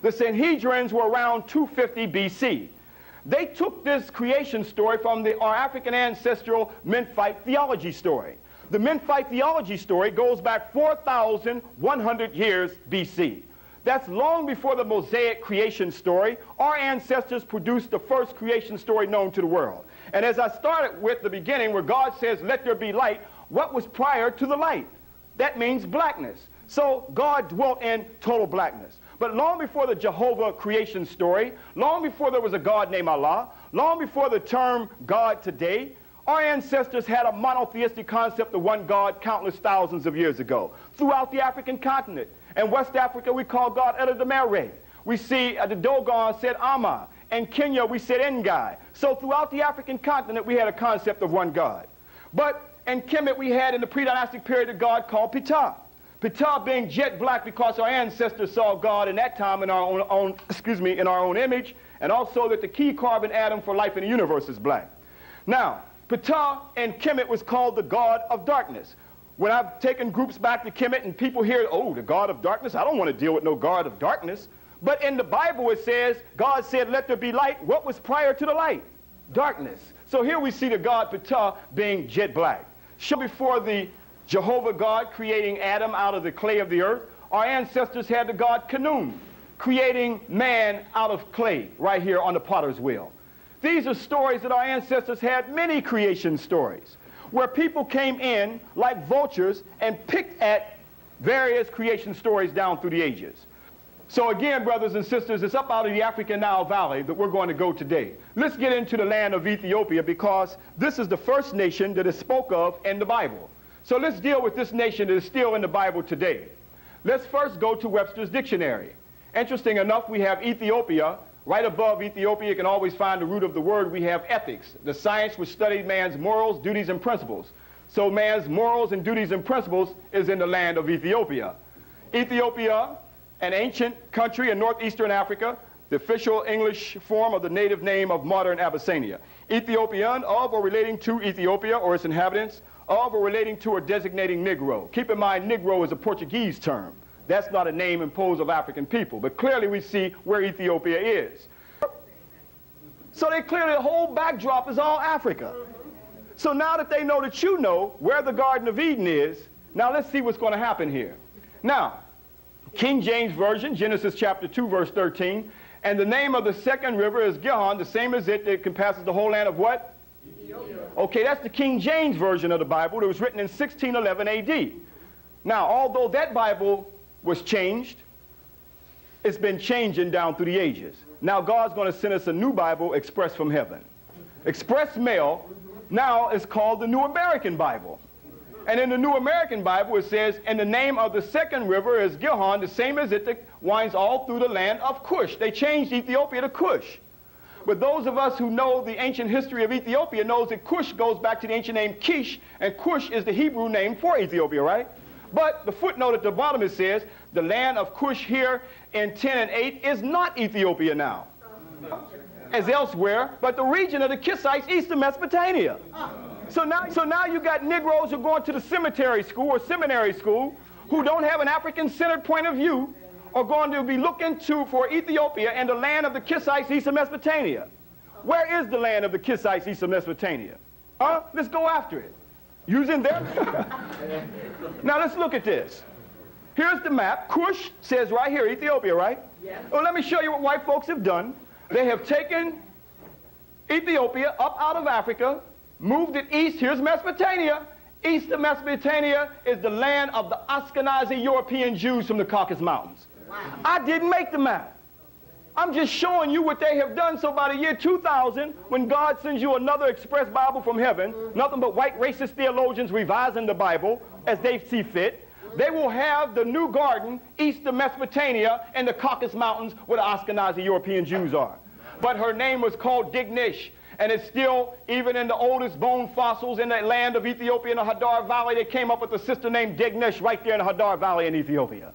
The Sanhedrins were around 250 BC. They took this creation story from our African ancestral Memphite theology story. The Memphite theology story goes back 4,100 years BC. That's long before the Mosaic creation story. Our ancestors produced the first creation story known to the world. And as I started with the beginning where God says, let there be light, what was prior to the light? That means blackness. So God dwelt in total blackness. But long before the Jehovah creation story, long before there was a God named Allah, long before the term God today, our ancestors had a monotheistic concept of one God countless thousands of years ago throughout the African continent. In West Africa, we call God Eledamere. We see the Dogon said Amma. In Kenya, we said Ngai. So throughout the African continent, we had a concept of one God. But in Kemet, we had in the pre-dynastic period a God called P.T.A.H. P.T.A.H being jet black because our ancestors saw God in that time in our own image, and also that the key carbon atom for life in the universe is black. Now, P.T.A.H in Kemet was called the God of darkness. When I've taken groups back to Kemet and people hear, oh, the God of darkness, I don't want to deal with no God of darkness. But in the Bible it says, God said, let there be light. What was prior to the light? Darkness. So here we see the God P.T.A.H being jet black. Show before the Jehovah God creating Adam out of the clay of the earth, our ancestors had the God Canaan creating man out of clay right here on the potter's wheel. These are stories that our ancestors had, many creation stories, where people came in like vultures and picked at various creation stories down through the ages. So again, brothers and sisters, it's up out of the African Nile Valley that we're going to go today. Let's get into the land of Ethiopia because this is the first nation that is spoke of in the Bible. So let's deal with this nation that is still in the Bible today. Let's first go to Webster's Dictionary. Interesting enough, we have Ethiopia. Right above Ethiopia, you can always find the root of the word. We have ethics, the science which studies man's morals, duties, and principles. So man's morals and duties and principles is in the land of Ethiopia. Ethiopia, an ancient country in northeastern Africa, the official English form of the native name of modern Abyssinia. Ethiopian, of or relating to Ethiopia or its inhabitants, of or relating to or designating Negro. Keep in mind, Negro is a Portuguese term. That's not a name imposed of African people, but clearly we see where Ethiopia is. So they clearly, the whole backdrop is all Africa. So now that they know that you know where the Garden of Eden is, now let's see what's going to happen here. Now, King James Version, Genesis chapter 2, verse 13, and the name of the second river is Gihon, the same as it that compasses the whole land of what? Ethiopia. Okay, that's the King James Version of the Bible that was written in 1611 AD. Now, although that Bible was changed, it's been changing down through the ages. Now God's going to send us a new Bible express from heaven. Express mail now is called the New American Bible. And in the New American Bible it says, and the name of the second river is Gihon, the same as it that winds all through the land of Cush. They changed Ethiopia to Cush. But those of us who know the ancient history of Ethiopia knows that Cush goes back to the ancient name Kish, and Cush is the Hebrew name for Ethiopia, right? But the footnote at the bottom it says, the land of Cush here in 10 and 8 is not Ethiopia now, as elsewhere, but the region of the Kishites east of Mesopotamia. So now you got Negroes who are going to the cemetery school or seminary school who don't have an African-centered point of view are going to be looking for Ethiopia and the land of the Kishites east of Mesopotamia. Where is the land of the Kishites east of Mesopotamia? Let's go after it. Using them? Now let's look at this. Here's the map. Cush says right here, Ethiopia, right? Yes. Well, let me show you what white folks have done. They have taken Ethiopia up out of Africa, moved it east. Here's Mesopotamia. East of Mesopotamia is the land of the Ashkenazi European Jews from the Caucasus Mountains. Wow. I didn't make the map. I'm just showing you what they have done. So by the year 2000, when God sends you another express Bible from heaven, nothing but white racist theologians revising the Bible as they see fit, they will have the new garden east of Mesopotamia in the Caucasus Mountains where the Ashkenazi European Jews are. But her name was called Dignish, and it's still, even in the oldest bone fossils in the land of Ethiopia in the Hadar Valley, they came up with a sister named Dignish right there in the Hadar Valley in Ethiopia.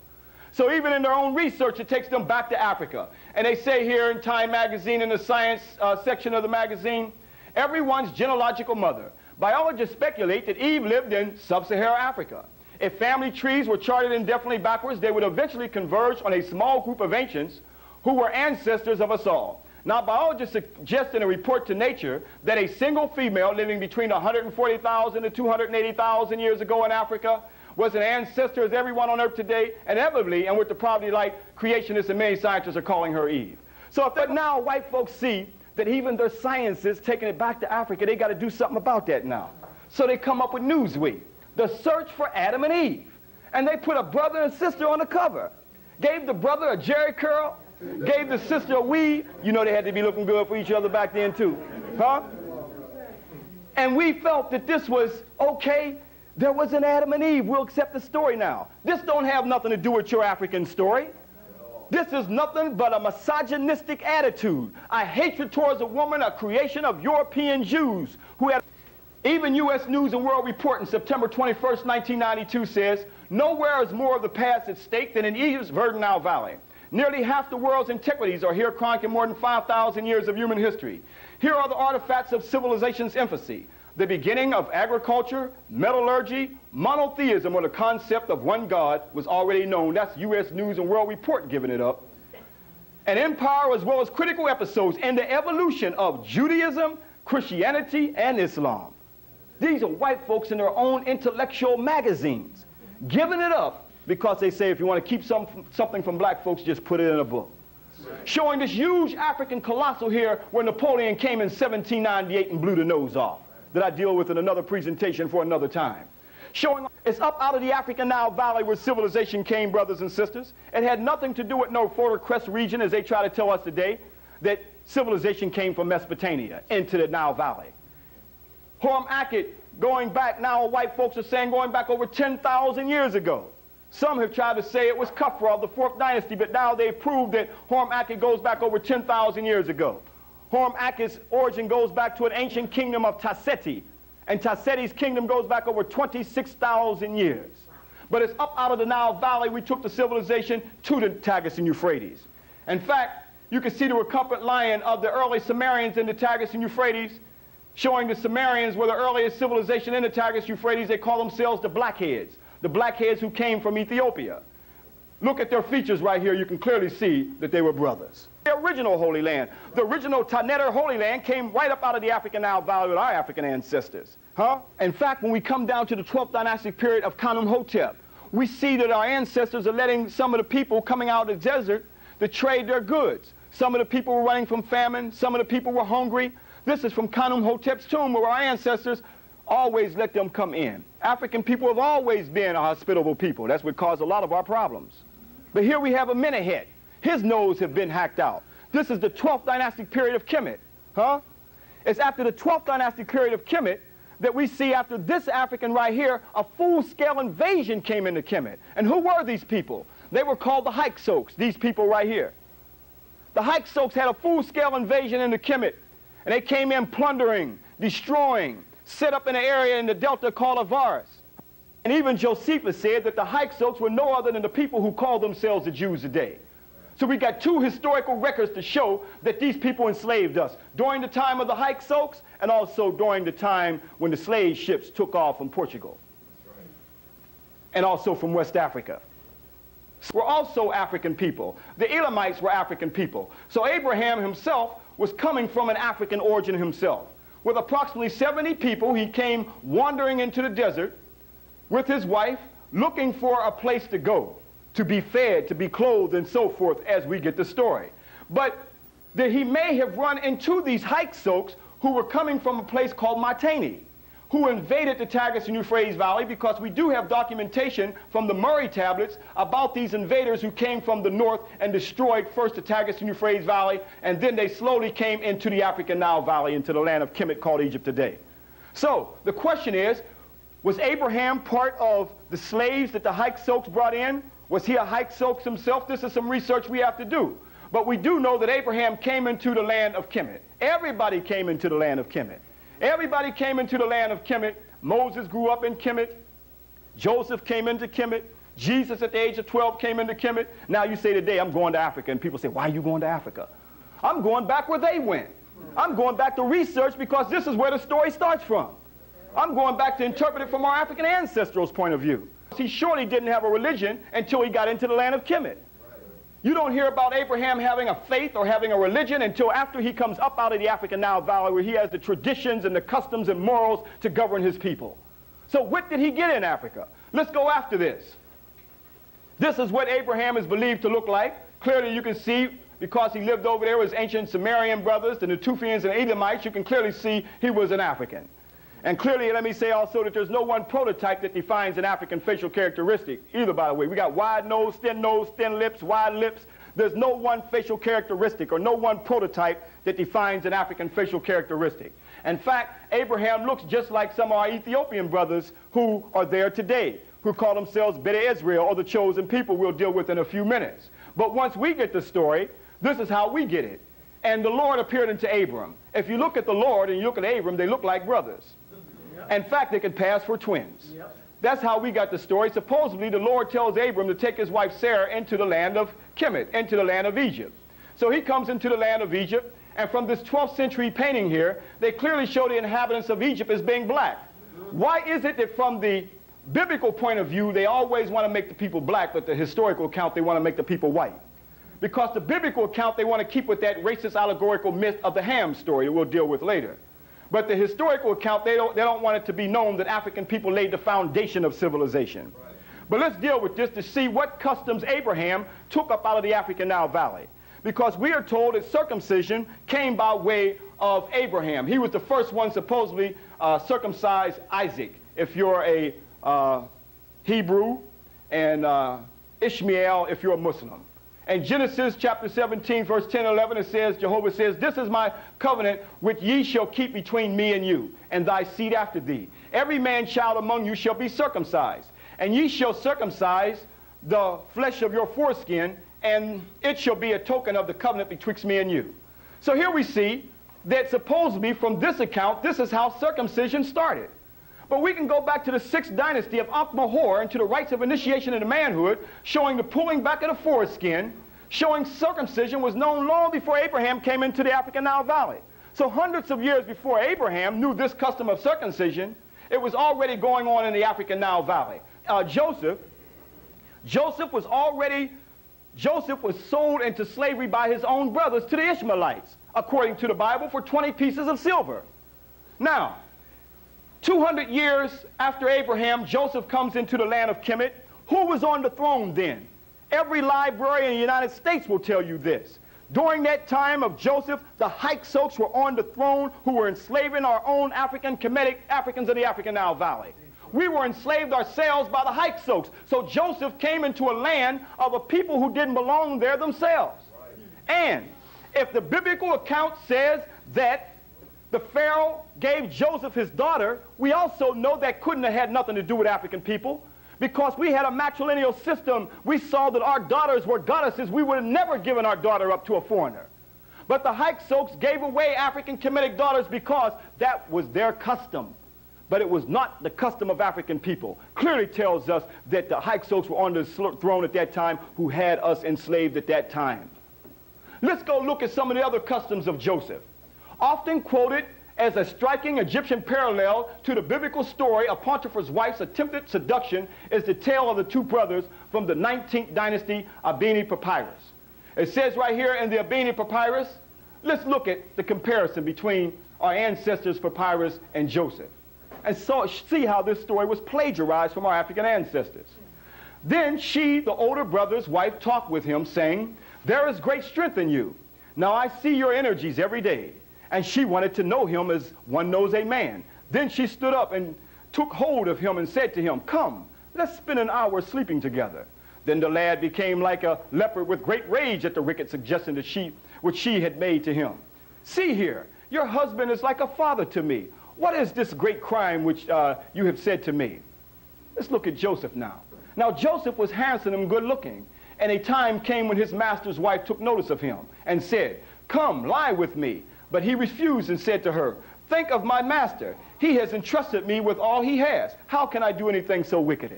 So even in their own research, it takes them back to Africa. And they say here in Time magazine, in the science section of the magazine, everyone's genealogical mother. Biologists speculate that Eve lived in sub-Saharan Africa. If family trees were charted indefinitely backwards, they would eventually converge on a small group of ancients who were ancestors of us all. Now, biologists suggest in a report to Nature that a single female living between 140,000 to 280,000 years ago in Africa was an ancestor as everyone on Earth today, and inevitably, and with the probably like creationists and many scientists are calling her Eve. So if now white folks see that even their scientists taking it back to Africa, they got to do something about that now. So they come up with Newsweek, the search for Adam and Eve. And they put a brother and sister on the cover. Gave the brother a jerry curl, gave the sister a weave. You know they had to be looking good for each other back then too. Huh? And we felt that this was okay. There was an Adam and Eve. We'll accept the story now. This don't have nothing to do with your African story. This is nothing but a misogynistic attitude, a hatred towards a woman, a creation of European Jews who had... Even U.S. News and World Report in September 21st, 1992 says, nowhere is more of the past at stake than in Egypt's Verdun Nile Valley. Nearly half the world's antiquities are here, chronicling more than 5,000 years of human history. Here are the artifacts of civilization's infancy, the beginning of agriculture, metallurgy, monotheism, or the concept of one God was already known. That's U.S. News and World Report giving it up. An empire as well as critical episodes in the evolution of Judaism, Christianity, and Islam. These are white folks in their own intellectual magazines, giving it up because they say if you want to keep something from black folks, just put it in a book. Showing this huge African colossal here where Napoleon came in 1798 and blew the nose off, that I deal with in another presentation for another time. Showing it's up out of the African Nile Valley where civilization came, brothers and sisters. It had nothing to do with no Fertile Crest region, as they try to tell us today, that civilization came from Mesopotamia into the Nile Valley. Horm Akhet, going back now, white folks are saying going back over 10,000 years ago. Some have tried to say it was Khafra of the 4th dynasty, but now they've proved that Horm Akhet goes back over 10,000 years ago. Horm Akhet's origin goes back to an ancient kingdom of Tasseti, and Tasseti's kingdom goes back over 26,000 years. But it's up out of the Nile Valley we took the civilization to the Tigris and Euphrates. In fact, you can see the recumbent lion of the early Sumerians in the Tigris and Euphrates, showing the Sumerians were the earliest civilization in the Tigris Euphrates. They call themselves the Blackheads who came from Ethiopia. Look at their features right here. You can clearly see that they were brothers. The original Holy Land, the original Taneter Holy Land came right up out of the African Nile Valley with our African ancestors. Huh? In fact, when we come down to the 12th dynastic period of Khnum-Hotep, we see that our ancestors are letting some of the people coming out of the desert to trade their goods. Some of the people were running from famine. Some of the people were hungry. This is from Khnum-Hotep's tomb, where our ancestors always let them come in. African people have always been a hospitable people. That's what caused a lot of our problems. But here we have a Menehet. His nose have been hacked out. This is the 12th dynastic period of Kemet. Huh? It's after the 12th dynastic period of Kemet that we see after this African right here, a full-scale invasion came into Kemet. And who were these people? They were called the Hyksos, these people right here. The Hyksos had a full-scale invasion into Kemet. And they came in plundering, destroying, set up in an area in the delta called Avaris. And even Josephus said that the Hyksos were no other than the people who call themselves the Jews today. So we got two historical records to show that these people enslaved us during the time of the Hyksos and also during the time when the slave ships took off from Portugal. That's right. And also from West Africa. We're also African people. The Elamites were African people. So Abraham himself was coming from an African origin himself. With approximately 70 people, he came wandering into the desert with his wife, looking for a place to go, to be fed, to be clothed, and so forth, as we get the story. But that he may have run into these Hyksos who were coming from a place called Matani, who invaded the Tigris and Euphrates Valley, because we do have documentation from the Murray tablets about these invaders who came from the north and destroyed first the Tigris and Euphrates Valley, and then they slowly came into the African Nile Valley, into the land of Kemet called Egypt today. So the question is, was Abraham part of the slaves that the Hyksos brought in? Was he a Hyksos himself? This is some research we have to do. But we do know that Abraham came into the land of Kemet. Everybody came into the land of Kemet. Everybody came into the land of Kemet. Moses grew up in Kemet. Joseph came into Kemet. Jesus at the age of 12 came into Kemet. Now you say today, I'm going to Africa. And people say, why are you going to Africa? I'm going back where they went. I'm going back to research because this is where the story starts from. I'm going back to interpret it from our African ancestral's point of view. He surely didn't have a religion until he got into the land of Kemet. You don't hear about Abraham having a faith or having a religion until after he comes up out of the African Nile Valley, where he has the traditions and the customs and morals to govern his people. So what did he get in Africa? Let's go after this. This is what Abraham is believed to look like. Clearly you can see, because he lived over there with his ancient Sumerian brothers, the Natufians and Edomites, you can clearly see he was an African. And clearly, let me say also that there's no one prototype that defines an African facial characteristic either, by the way. We got wide nose, thin lips, wide lips. There's no one facial characteristic or no one prototype that defines an African facial characteristic. In fact, Abraham looks just like some of our Ethiopian brothers who are there today, who call themselves Beta Israel, or the chosen people, we'll deal with in a few minutes. But once we get the story, this is how we get it. And the Lord appeared unto Abram. If you look at the Lord and you look at Abram, they look like brothers. In fact, they could pass for twins. That's how we got the story. Supposedly, the Lord tells Abram to take his wife Sarah into the land of Kemet, into the land of Egypt. So he comes into the land of Egypt, and from this 12th century painting here, they clearly show the inhabitants of Egypt as being black. Why is it that from the biblical point of view, they always want to make the people black, but the historical account, they want to make the people white? Because the biblical account, they want to keep with that racist allegorical myth of the Ham story that we'll deal with later. But the historical account, they don't want it to be known that African people laid the foundation of civilization. Right. But let's deal with this to see what customs Abraham took up out of the African Nile Valley. Because we are told that circumcision came by way of Abraham. He was the first one supposedly circumcised Isaac, if you're a Hebrew, and Ishmael if you're a Muslim. In Genesis chapter 17, verse 10 and 11, it says, Jehovah says, "This is my covenant which ye shall keep between me and you, and thy seed after thee. Every man child among you shall be circumcised, and ye shall circumcise the flesh of your foreskin, and it shall be a token of the covenant betwixt me and you." So here we see that supposedly from this account, this is how circumcision started. But we can go back to the 6th dynasty of Ankh-Mahor and to the rites of initiation into manhood, showing the pulling back of the foreskin, showing circumcision was known long before Abraham came into the African Nile Valley. So hundreds of years before Abraham knew this custom of circumcision, it was already going on in the African Nile Valley. Joseph was sold into slavery by his own brothers to the Ishmaelites, according to the Bible, for 20 pieces of silver. Now, 200 years after Abraham, Joseph comes into the land of Kemet. Who was on the throne then? Every librarian in the United States will tell you this. During that time of Joseph, the Hyksos were on the throne, who were enslaving our own Kemetic Africans of the African Nile Valley. We were enslaved ourselves by the Hyksos. So Joseph came into a land of a people who didn't belong there themselves. And if the biblical account says that the Pharaoh gave Joseph his daughter, we also know that couldn't have had nothing to do with African people, because we had a matrilineal system. We saw that our daughters were goddesses. We would have never given our daughter up to a foreigner. But the Hyksos gave away African Kemetic daughters because that was their custom. But it was not the custom of African people. Clearly tells us that the Hyksos were on the throne at that time, who had us enslaved at that time. Let's go look at some of the other customs of Joseph. Often quoted as a striking Egyptian parallel to the biblical story of Potiphar's wife's attempted seduction is the tale of the two brothers from the 19th dynasty Abini Papyrus. It says right here in the Abini Papyrus, let's look at the comparison between our ancestors' papyrus and Joseph, and so see how this story was plagiarized from our African ancestors. Then she, the older brother's wife, talked with him, saying, "There is great strength in you. Now I see your energies every day." And she wanted to know him as one knows a man. Then she stood up and took hold of him and said to him, "Come, let's spend an hour sleeping together." Then the lad became like a leopard with great rage at the wicked suggestion which she had made to him. "See here, your husband is like a father to me. What is this great crime which you have said to me?" Let's look at Joseph now. Now Joseph was handsome and good looking, and a time came when his master's wife took notice of him and said, "Come, lie with me." But he refused and said to her, "Think of my master. He has entrusted me with all he has. How can I do anything so wicked?"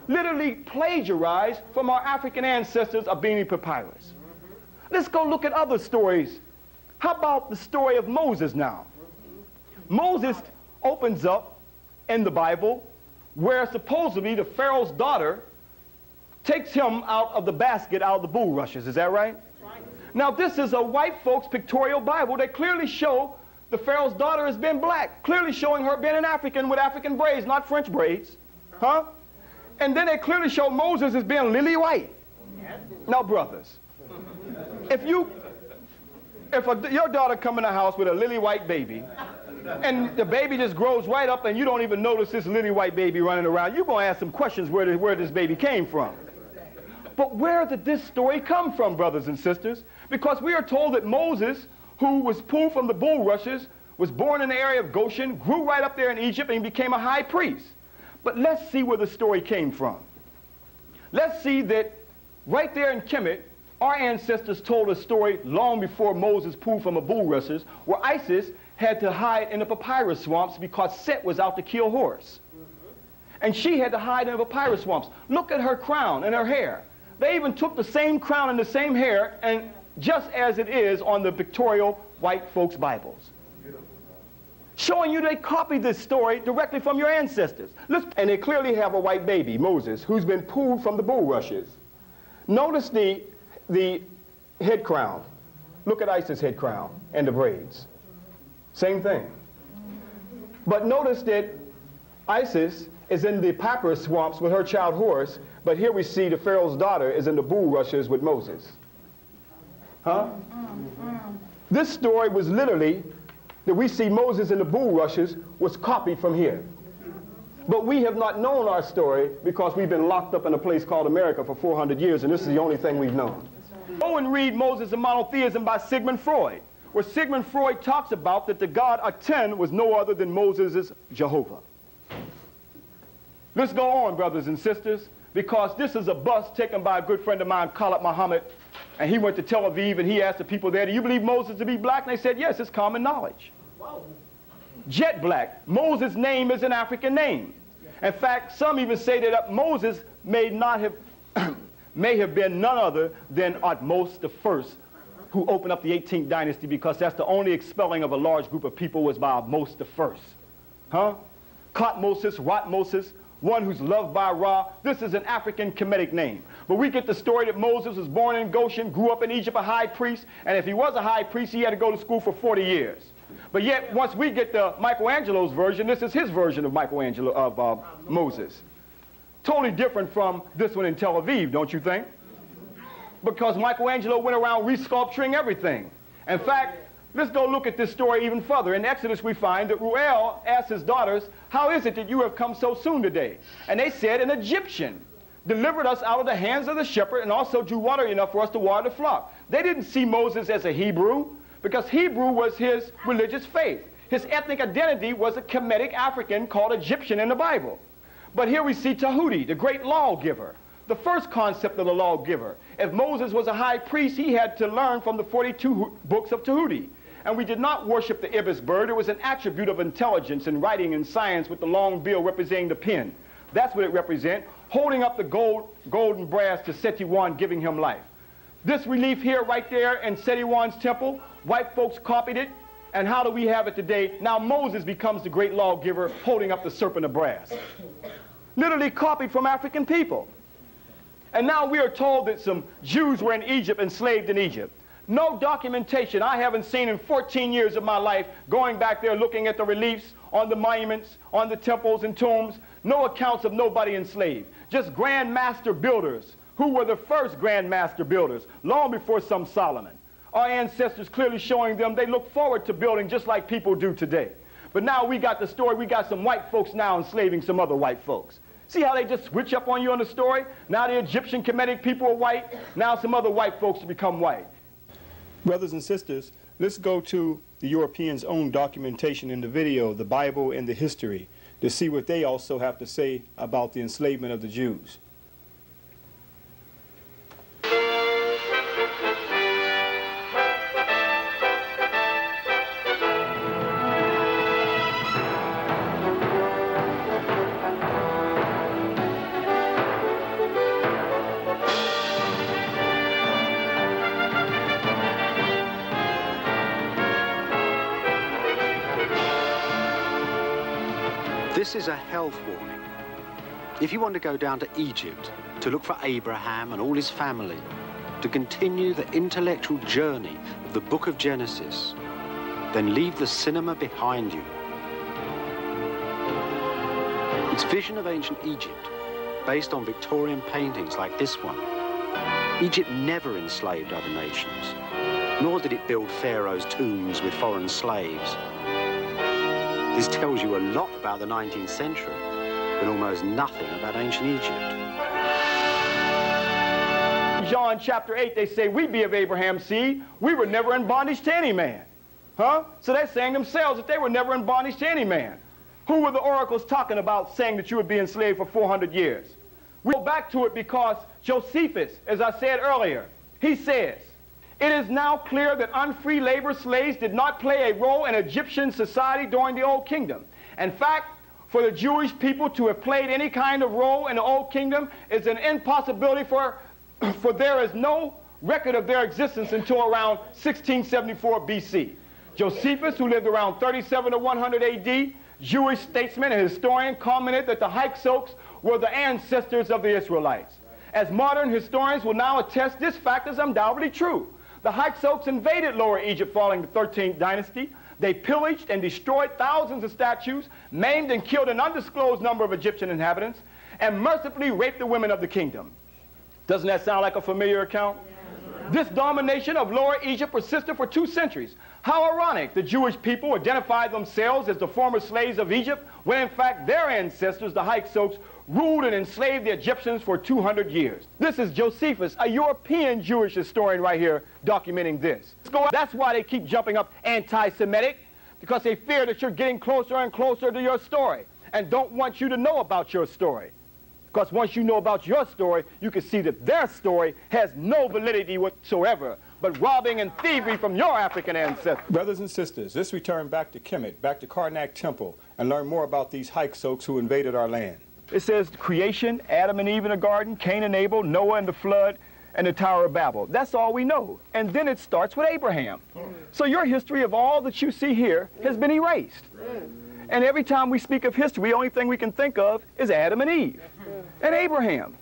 Literally plagiarized from our African ancestors' Abini Papyrus. Let's go look at other stories. How about the story of Moses now? Moses opens up in the Bible where supposedly the Pharaoh's daughter takes him out of the basket, out of the bulrushes. Is that right? Now, this is a white folks' pictorial Bible that clearly show the Pharaoh's daughter has been black, clearly showing her being an African with African braids, not French braids. Huh? And then they clearly show Moses as being lily white. Now, brothers, if your daughter come in the house with a lily white baby, and the baby just grows right up and you don't even notice this lily white baby running around, you're going to ask some questions where this baby came from. But where did this story come from, brothers and sisters? Because we are told that Moses, who was pulled from the bulrushes, was born in the area of Goshen, grew right up there in Egypt, and became a high priest. But let's see where the story came from. Let's see that right there in Kemet, our ancestors told a story long before Moses pulled from the bulrushes, where Isis had to hide in the papyrus swamps because Set was out to kill Horus. And she had to hide in the papyrus swamps. Look at her crown and her hair. They even took the same crown and the same hair, and just as it is on the pictorial white folks' Bibles. Showing you they copied this story directly from your ancestors. And they clearly have a white baby, Moses, who's been pulled from the bulrushes. Notice the head crown. Look at Isis' head crown and the braids. Same thing. But notice that Isis is in the papyrus swamps with her child Horus, but here we see the Pharaoh's daughter is in the bulrushes with Moses. Huh? This story was literally, that we see Moses in the bulrushes, was copied from here. But we have not known our story because we've been locked up in a place called America for 400 years, and this is the only thing we've known. Go and read Moses and Monotheism by Sigmund Freud, where Sigmund Freud talks about that the God Aten was no other than Moses' Jehovah. Let's go on, brothers and sisters, because this is a bus taken by a good friend of mine, Khalid Muhammad, and he went to Tel Aviv and he asked the people there, do you believe Moses to be black? And they said, yes, it's common knowledge. Whoa. Jet black. Moses' name is an African name. In fact, some even say that Moses may have been none other than Ahmose the First, who opened up the 18th dynasty, because that's the only expelling of a large group of people was by Ahmose the First. Huh? Thutmose, Ratmoses, one who's loved by Ra. This is an African Kemetic name. But we get the story that Moses was born in Goshen, grew up in Egypt, a high priest, and if he was a high priest, he had to go to school for 40 years. But yet, once we get the Michelangelo's version, this is his version of Moses. Totally different from this one in Tel Aviv, don't you think? Because Michelangelo went around resculpturing everything. In fact, let's go look at this story even further. In Exodus, we find that Ruel asked his daughters, how is it that you have come so soon today? And they said, an Egyptian delivered us out of the hands of the shepherd and also drew water enough for us to water the flock. They didn't see Moses as a Hebrew, because Hebrew was his religious faith. His ethnic identity was a Kemetic African called Egyptian in the Bible. But here we see Tahuti, the great lawgiver, the first concept of the lawgiver. If Moses was a high priest, he had to learn from the 42 books of Tahuti. And we did not worship the ibis bird. It was an attribute of intelligence in writing and science, with the long bill representing the pen. That's what it represents, holding up the golden brass to Setiwan, giving him life. This relief here right there in Setiwan's temple, white folks copied it. And how do we have it today? Now Moses becomes the great lawgiver, holding up the serpent of brass. Literally copied from African people. And now we are told that some Jews were in Egypt, enslaved in Egypt. No documentation I haven't seen in 14 years of my life, going back there looking at the reliefs on the monuments, on the temples and tombs. No accounts of nobody enslaved. Just grand master builders, who were the first grand master builders, long before some Solomon. Our ancestors clearly showing them they look forward to building just like people do today. But now we got the story, we got some white folks now enslaving some other white folks. See how they just switch up on you on the story? Now the Egyptian Kemetic people are white, now some other white folks become white. Brothers and sisters, let's go to the Europeans' own documentation in the video, the Bible and the history, to see what they also have to say about the enslavement of the Jews. This is a health warning. If you want to go down to Egypt, to look for Abraham and all his family, to continue the intellectual journey of the book of Genesis, then leave the cinema behind you. Its vision of ancient Egypt, based on Victorian paintings like this one. Egypt never enslaved other nations, nor did it build pharaohs' tombs with foreign slaves. This tells you a lot about the 19th century, but almost nothing about ancient Egypt. John chapter 8, they say, we be of Abraham's seed. We were never in bondage to any man. Huh? So they're saying themselves that they were never in bondage to any man. Who were the oracles talking about saying that you would be enslaved for 400 years? We go back to it because Josephus, as I said earlier, he says, it is now clear that unfree labor slaves did not play a role in Egyptian society during the Old Kingdom. In fact, for the Jewish people to have played any kind of role in the Old Kingdom is an impossibility, for there is no record of their existence until around 1674 BC. Josephus, who lived around 37 to 100 AD, Jewish statesman and historian, commented that the Hyksos were the ancestors of the Israelites. As modern historians will now attest, this fact is undoubtedly true. The Hyksos invaded Lower Egypt following the 13th dynasty. They pillaged and destroyed thousands of statues, maimed and killed an undisclosed number of Egyptian inhabitants, and mercifully raped the women of the kingdom. Doesn't that sound like a familiar account? This domination of Lower Egypt persisted for 2 centuries. How ironic, the Jewish people identified themselves as the former slaves of Egypt, when in fact their ancestors, the Hyksos, ruled and enslaved the Egyptians for 200 years. This is Josephus, a European Jewish historian right here, documenting this. That's why they keep jumping up anti-Semitic, because they fear that you're getting closer and closer to your story, and don't want you to know about your story. Because once you know about your story, you can see that their story has no validity whatsoever, but robbing and thievery from your African ancestors. Brothers and sisters, let's return back to Kemet, back to Karnak Temple, and learn more about these Hyksos who invaded our land. It says creation, Adam and Eve in the garden, Cain and Abel, Noah and the flood, and the Tower of Babel. That's all we know. And then it starts with Abraham. So your history of all that you see here has been erased. And every time we speak of history, the only thing we can think of is Adam and Eve and Abraham.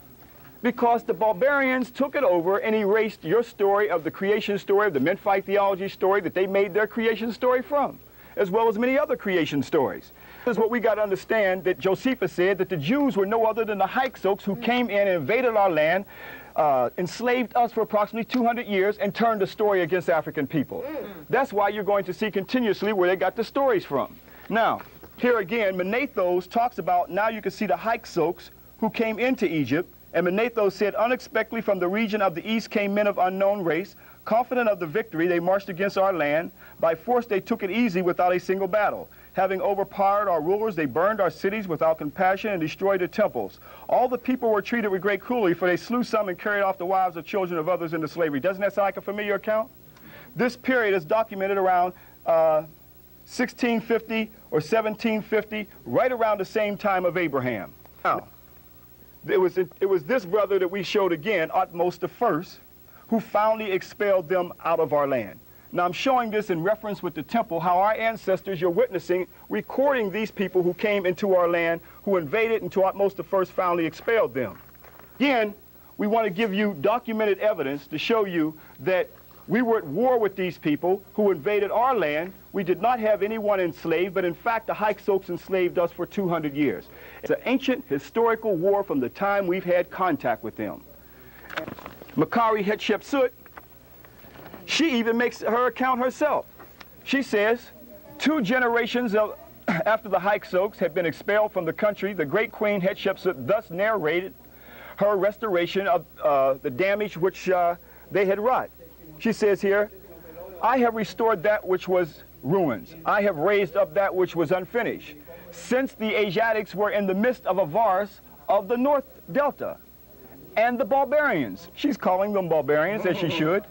Because the barbarians took it over and erased your story of the creation story, of the Memphite theology story that they made their creation story from, as well as many other creation stories. This is what we got to understand, that Josephus said that the Jews were no other than the Hyksos who came in and invaded our land, enslaved us for approximately 200 years, and turned the story against African people. That's why you're going to see continuously where they got the stories from. Now, here again, Manethos talks about, now you can see the Hyksos who came into Egypt, and Manethos said, unexpectedly from the region of the east came men of unknown race. Confident of the victory, they marched against our land. By force, they took it easy without a single battle. Having overpowered our rulers, they burned our cities without compassion and destroyed the temples. All the people were treated with great cruelty, for they slew some and carried off the wives of children of others into slavery. Doesn't that sound like a familiar account? This period is documented around 1650 or 1750, right around the same time of Abraham. Now, it was this brother that we showed again, Ahmose I, who finally expelled them out of our land. Now I'm showing this in reference with the temple, how our ancestors, you're witnessing, recording these people who came into our land, who invaded until Ahmose I finally expelled them. Again, we want to give you documented evidence to show you that we were at war with these people who invaded our land. We did not have anyone enslaved, but in fact the Hyksos enslaved us for 200 years. It's an ancient historical war from the time we've had contact with them. Makari Hatshepsut, she even makes her account herself. She says, 2 generations after the Hyksos had been expelled from the country, the great queen Hatshepsut thus narrated her restoration of the damage which they had wrought. She says here, I have restored that which was ruins. I have raised up that which was unfinished. Since the Asiatics were in the midst of Avaris of the North Delta, and the barbarians, she's calling them barbarians, as she should,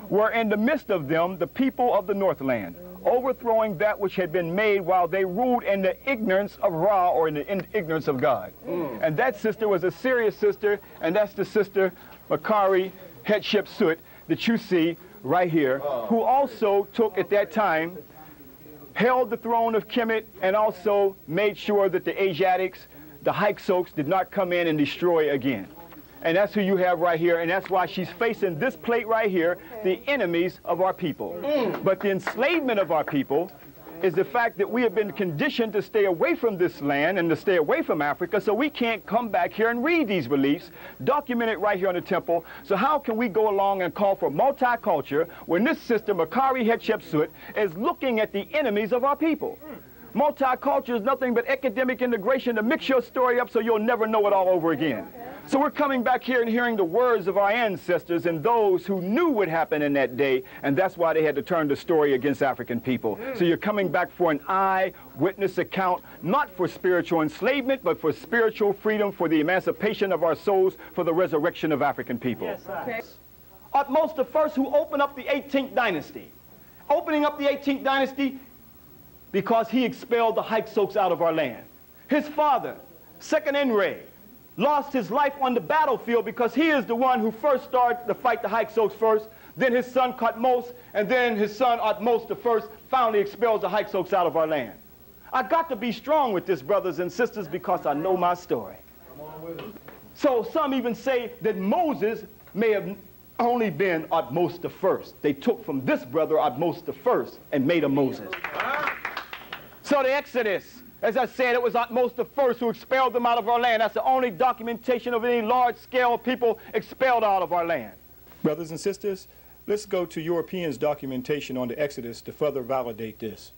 were in the midst of them the people of the Northland, overthrowing that which had been made while they ruled in the ignorance of Ra, or in the ignorance of God. And that sister was a serious sister, and that's the sister Makari Hatshepsut that you see right here, who also took at that time, held the throne of Kemet, and also made sure that the Asiatics, the Hyksos, did not come in and destroy again. And that's who you have right here, and that's why she's facing this plate right here, the enemies of our people. But the enslavement of our people is the fact that we have been conditioned to stay away from this land and to stay away from Africa, so we can't come back here and read these reliefs, document it right here on the temple. So how can we go along and call for multiculture when this sister, Makari Hatshepsut, is looking at the enemies of our people? Multiculture is nothing but academic integration to mix your story up so you'll never know it all over again. So we're coming back here and hearing the words of our ancestors and those who knew what happened in that day, and that's why they had to turn the story against African people. So you're coming back for an eyewitness account, not for spiritual enslavement, but for spiritual freedom, for the emancipation of our souls, for the resurrection of African people. Yes, okay. Utmost the first who opened up the 18th dynasty. Opening up the 18th dynasty because he expelled the Hyksos out of our land. His father, Second Enrei, lost his life on the battlefield because he is the one who first started to fight the Hyksos first, then his son Thutmose, and then his son Utmost the first finally expels the Hyksos out of our land. I got to be strong with this, brothers and sisters, because I know my story. So some even say that Moses may have only been Utmost the first. They took from this brother Utmost the first and made a Moses. So the Exodus, as I said, it was Utmost the first who expelled them out of our land. That's the only documentation of any large-scale people expelled out of our land. Brothers and sisters, let's go to Europeans' documentation on the Exodus to further validate this.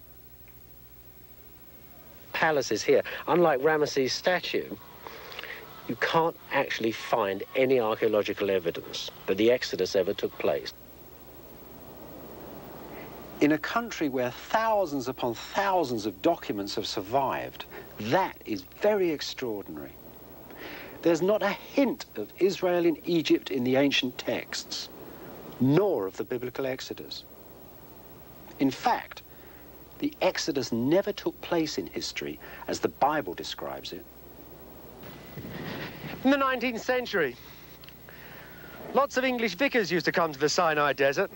Palaces here, unlike Ramesses' statue, you can't actually find any archaeological evidence that the Exodus ever took place. In a country where thousands upon thousands of documents have survived, that is very extraordinary. There's not a hint of Israel in Egypt in the ancient texts, nor of the biblical Exodus. In fact, the Exodus never took place in history as the Bible describes it. In the 19th century, lots of English vicars used to come to the Sinai Desert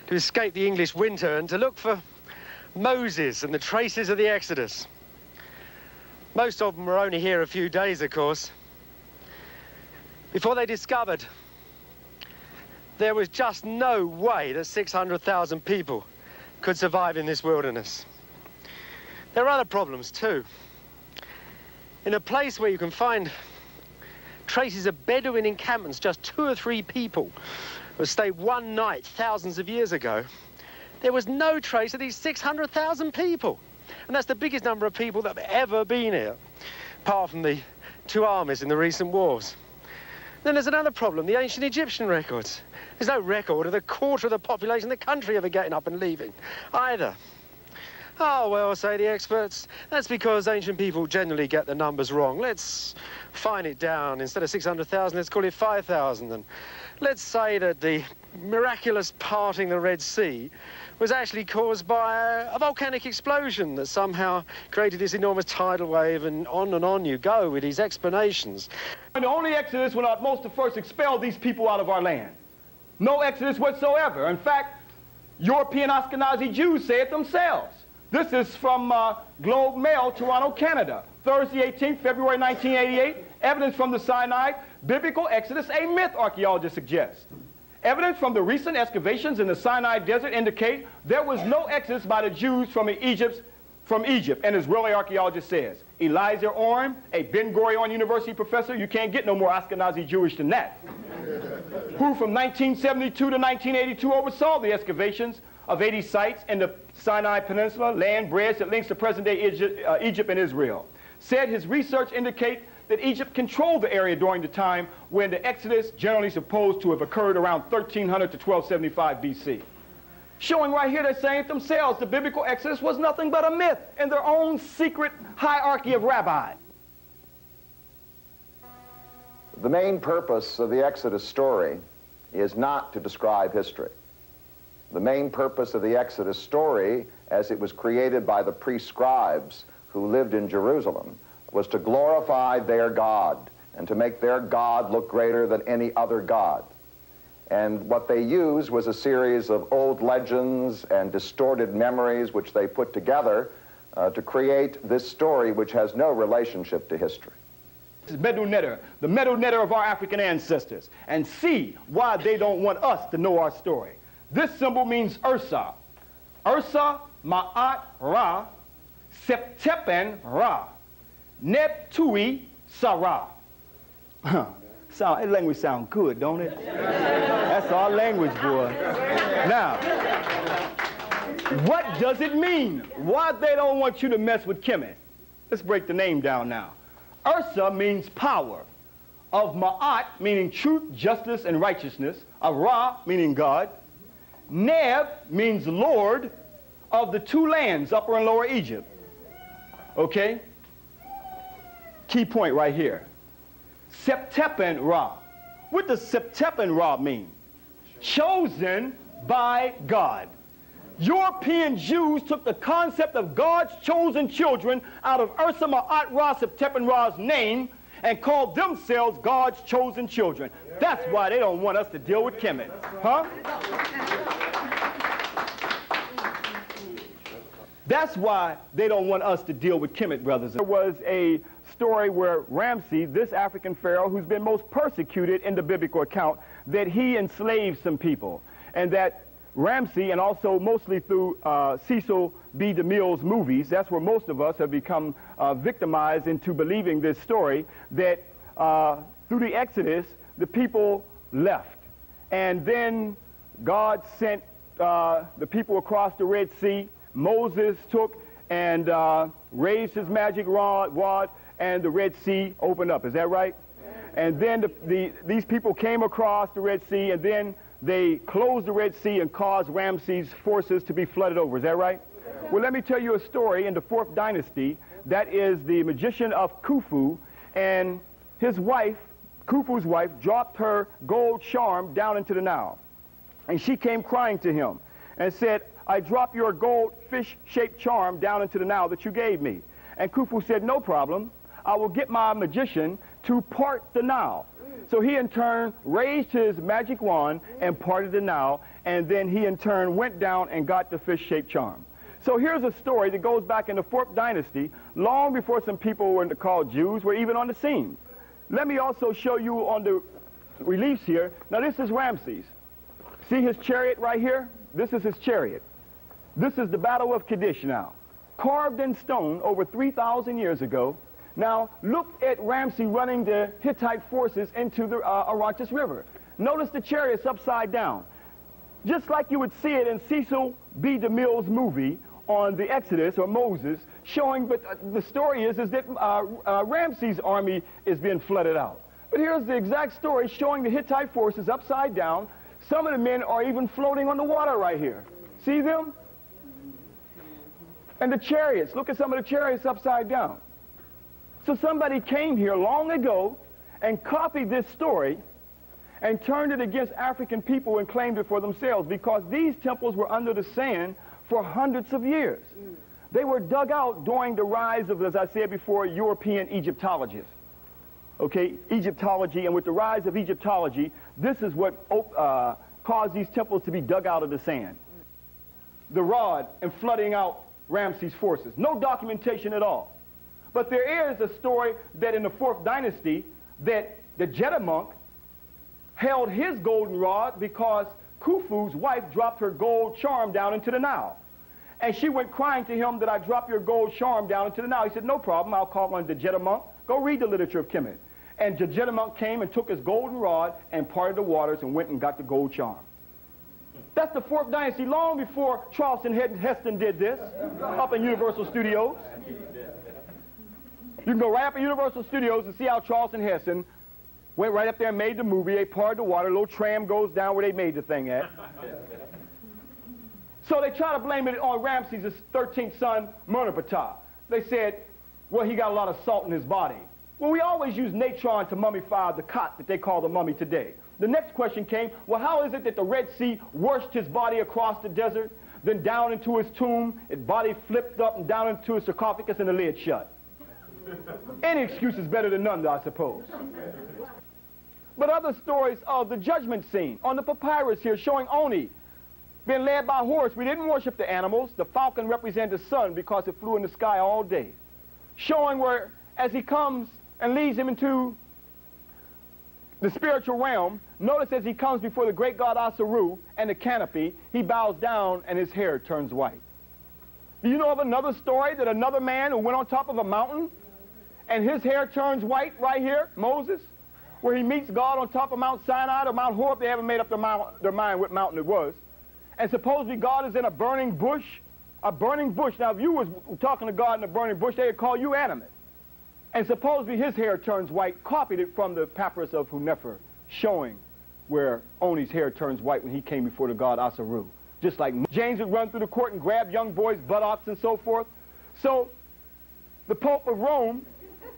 to escape the English winter and to look for Moses and the traces of the Exodus. Most of them were only here a few days, of course, before they discovered there was just no way that 600,000 people could survive in this wilderness. There are other problems too. In a place where you can find traces of Bedouin encampments, just 2 or 3 people who stayed one night thousands of years ago, there was no trace of these 600,000 people. And that's the biggest number of people that have ever been here, apart from the 2 armies in the recent wars. Then there's another problem, the ancient Egyptian records. There's no record of the quarter of the population of the country ever getting up and leaving, either. Oh, well, say the experts, that's because ancient people generally get the numbers wrong. Let's fine it down. Instead of 600,000, let's call it 5,000. And let's say that the miraculous parting the Red Sea was actually caused by a volcanic explosion that somehow created this enormous tidal wave, and on you go with these explanations. And the only Exodus when Utmost the first expelled these people out of our land. No Exodus whatsoever. In fact, European Ashkenazi Jews say it themselves. This is from Globe Mail, Toronto, Canada. Thursday, 18th February 1988. Evidence from the Sinai. Biblical Exodus, a myth, archaeologists suggest. Evidence from the recent excavations in the Sinai Desert indicate there was no exodus by the Jews from Egypt, an Israeli archaeologist says. Eliezer Orem, a Ben Gurion University professor, you can't get no more Ashkenazi Jewish than that, who from 1972 to 1982 oversaw the excavations of 80 sites in the Sinai Peninsula, land bridge that links to present-day Egypt and Israel. Said his research indicate that Egypt controlled the area during the time when the Exodus, generally supposed to have occurred around 1300 to 1275 BC. Showing right here, they're saying it themselves, the biblical Exodus was nothing but a myth in their own secret hierarchy of rabbis. The main purpose of the Exodus story is not to describe history. The main purpose of the Exodus story, as it was created by the pre-scribes who lived in Jerusalem, was to glorify their God and to make their God look greater than any other God. And what they used was a series of old legends and distorted memories which they put together to create this story which has no relationship to history. Medu Neter, the Medu Neter of our African ancestors, and see why they don't want us to know our story. This symbol means Ursa. Ursa Ma'at Ra, Septepen Ra, Neptui Sarah. That language sound good, don't it? That's our language, boy. Now, what does it mean? Why they don't want you to mess with Kemet? Let's break the name down now. Ursa means power. Of Ma'at, meaning truth, justice, and righteousness. Of Ra, meaning God. Neb means Lord of the two lands, Upper and Lower Egypt. Okay? Key point right here. Septepen Ra. What does Septepen Ra mean? Chosen by God. European Jews took the concept of God's chosen children out of Ursa Ma'at Ra Septepen Ra's name and called themselves God's chosen children. That's why they don't want us to deal with Kemet. Huh? That's why they don't want us to deal with Kemet, brothers. There was a story where Ramses, this African pharaoh who's been most persecuted in the biblical account, that he enslaved some people, and that Ramses, and also mostly through Cecil B. DeMille's movies, that's where most of us have become victimized into believing this story, that through the Exodus, the people left. And then God sent the people across the Red Sea. Moses took and raised his magic rod, and the Red Sea opened up. Is that right? And then these people came across the Red Sea, and then they closed the Red Sea and caused Ramses' forces to be flooded over. Is that right? Well, let me tell you a story in the 4th dynasty. That is the Magician of Khufu, and his wife, Khufu's wife, dropped her gold charm down into the Nile. And she came crying to him and said, I dropped your gold fish-shaped charm down into the Nile that you gave me. And Khufu said, no problem. I will get my magician to part the Nile. So he in turn raised his magic wand and parted the Nile, and then he in turn went down and got the fish-shaped charm. So here's a story that goes back in the 4th dynasty, long before some people were called Jews were even on the scene. Let me also show you on the reliefs here. Now this is Ramses. See his chariot right here? This is his chariot. This is the Battle of Kadesh now, carved in stone over 3,000 years ago. Now, look at Ramses running the Hittite forces into the Orontes River. Notice the chariots upside down. Just like you would see it in Cecil B. DeMille's movie on the Exodus, or Moses, showing, but the story is that Ramses' army is being flooded out. But here's the exact story showing the Hittite forces upside down. Some of the men are even floating on the water right here. See them? And the chariots, look at some of the chariots upside down. So somebody came here long ago and copied this story and turned it against African people and claimed it for themselves, because these temples were under the sand for hundreds of years. They were dug out during the rise of, as I said before, European Egyptologists. Okay, Egyptology, and with the rise of Egyptology, this is what caused these temples to be dug out of the sand. The rod and flooding out Ramses' forces. No documentation at all. But there is a story that in the 4th dynasty that the Jeddah monk held his golden rod because Khufu's wife dropped her gold charm down into the Nile. And she went crying to him that I dropped your gold charm down into the Nile. He said, no problem, I'll call on the Jeddah monk. Go read the literature of Kemet. And the Jeddah monk came and took his golden rod and parted the waters and went and got the gold charm. That's the 4th dynasty, long before Charlton Heston did this, up in Universal Studios. You can go right up in Universal Studios and see how Charlton Heston went right up there and made the movie. They parted the water, a little tram goes down where they made the thing at. So they try to blame it on Ramses' 13th son, Merneptah. They said, well, he got a lot of salt in his body. Well, we always use natron to mummify the cot that they call the mummy today. The next question came, well, how is it that the Red Sea washed his body across the desert, then down into his tomb, his body flipped up and down into his sarcophagus and the lid shut? Any excuse is better than none, I suppose. But other stories of the judgment scene on the papyrus here showing Oni being led by a horse. We didn't worship the animals. The falcon represented the sun because it flew in the sky all day. Showing where, as he comes and leads him into the spiritual realm. Notice as he comes before the great god Asaru and the canopy, he bows down and his hair turns white. Do you know of another story that another man who went on top of a mountain and his hair turns white right here, Moses, where he meets God on top of Mount Sinai or Mount Horeb? They haven't made up their mind what mountain it was. And supposedly God is in a burning bush. A burning bush. Now, if you was talking to God in a burning bush, they would call you animate. And supposedly his hair turns white, copied it from the papyrus of Hunefer, showing where Oni's hair turns white when he came before the god Asaru. Just like James would run through the court and grab young boys' buttocks and so forth. So the Pope of Rome,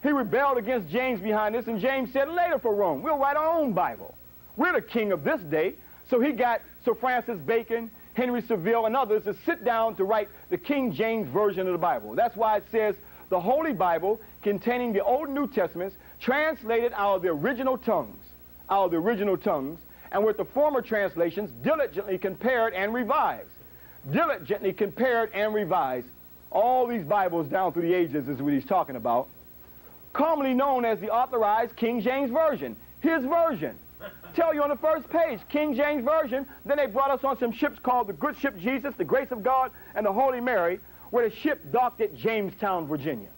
he rebelled against James behind this, and James said, later for Rome, we'll write our own Bible. We're the king of this day. So he got Sir Francis Bacon, Henry Saville, and others to sit down to write the King James Version of the Bible. That's why it says the Holy Bible, containing the Old and New Testaments, translated out of the original tongues, and with the former translations, diligently compared and revised. Diligently compared and revised. All these Bibles down through the ages is what he's talking about. Commonly known as the Authorized King James Version. His version. Tell you on the first page, King James Version. Then they brought us on some ships called the Good Ship Jesus, the Grace of God, and the Holy Mary, where the ship docked at Jamestown, Virginia.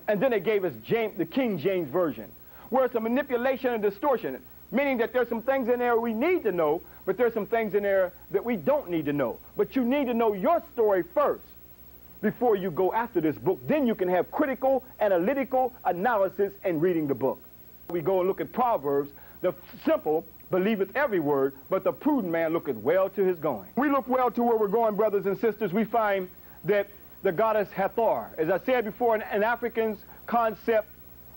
And then they gave us the King James Version, where it's a manipulation and distortion, meaning that there's some things in there we need to know, but there's some things in there that we don't need to know. But you need to know your story first before you go after this book. Then you can have critical, analytical analysis in reading the book. We go and look at Proverbs. The simple believeth every word, but the prudent man looketh well to his going. We look well to where we're going, brothers and sisters. We find that the goddess Hathor, as I said before, an African's concept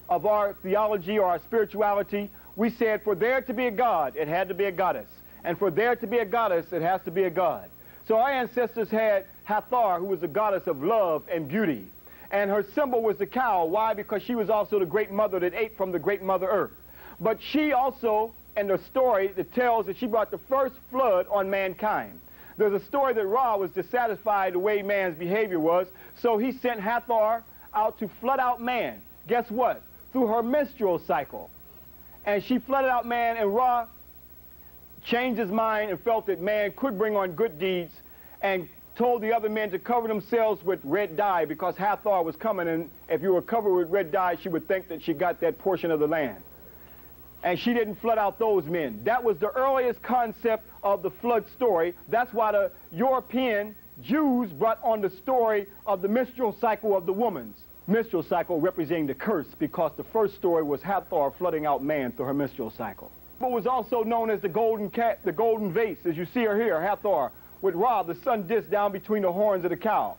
of our theology or our spirituality, we said for there to be a god, it had to be a goddess. And for there to be a goddess, it has to be a god. So our ancestors had Hathor, who was the goddess of love and beauty. And her symbol was the cow. Why? Because she was also the great mother that ate from the great Mother Earth. But she also, and the story that tells that she brought the first flood on mankind. There's a story that Ra was dissatisfied the way man's behavior was, so he sent Hathor out to flood out man. Guess what? Through her menstrual cycle. And she flooded out man, and Ra changed his mind and felt that man could bring on good deeds, and told the other men to cover themselves with red dye because Hathor was coming, and if you were covered with red dye, she would think that she got that portion of the land. And she didn't flood out those men. That was the earliest concept of the flood story. That's why the European Jews brought on the story of the menstrual cycle of the woman's. Menstrual cycle representing the curse, because the first story was Hathor flooding out man through her menstrual cycle. It was also known as the golden cat, the golden vase, as you see her here, Hathor, with Ra, the sun disk down between the horns of the cow.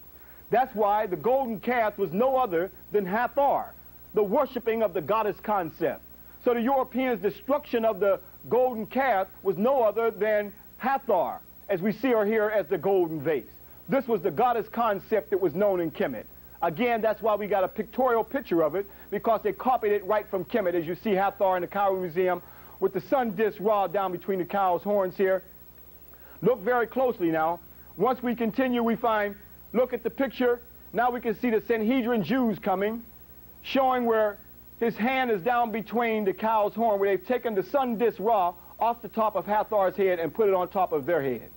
That's why the golden calf was no other than Hathor, the worshiping of the goddess concept. So the Europeans' destruction of the golden calf was no other than Hathor, as we see her here as the golden vase. This was the goddess concept that was known in Kemet. Again, that's why we got a pictorial picture of it, because they copied it right from Kemet, as you see Hathor in the Cairo Museum with the sun disk Ra down between the cow's horns here. Look very closely now. Once we continue, we find, look at the picture. Now we can see the Sanhedrin Jews coming, showing where his hand is down between the cow's horn, where they've taken the sun disk Ra off the top of Hathor's head and put it on top of their head.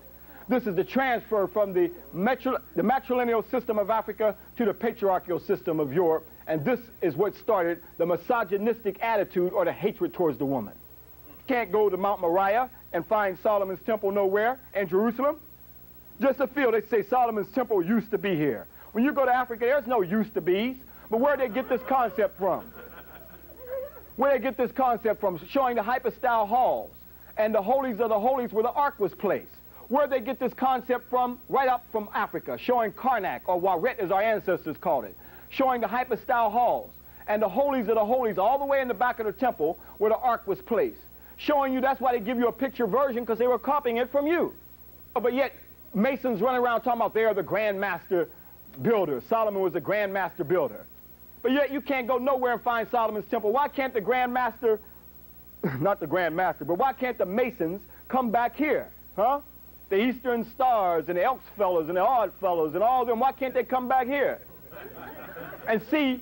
This is the transfer from the matrilineal system of Africa to the patriarchal system of Europe, and this is what started the misogynistic attitude or the hatred towards the woman. Can't go to Mount Moriah and find Solomon's temple nowhere in Jerusalem. Just a feel, they say Solomon's temple used to be here. When you go to Africa, there's no used to be's. But where they get this concept from? Where they get this concept from? Showing the hypostyle halls and the holies of the holies where the ark was placed. Where they get this concept from? Right up from Africa, showing Karnak, or Waret as our ancestors called it. Showing the hypostyle halls and the holies of the holies all the way in the back of the temple where the ark was placed. Showing you that's why they give you a picture version, because they were copying it from you. But yet, Masons run around talking about they are the Grand Master builders. Solomon was the Grand Master builder. But yet you can't go nowhere and find Solomon's temple. Why can't the Grand Master, not the Grand Master, but why can't the Masons come back here? Huh? The Eastern Stars and the Elks fellows and the Odd fellows and all of them, why can't they come back here? And see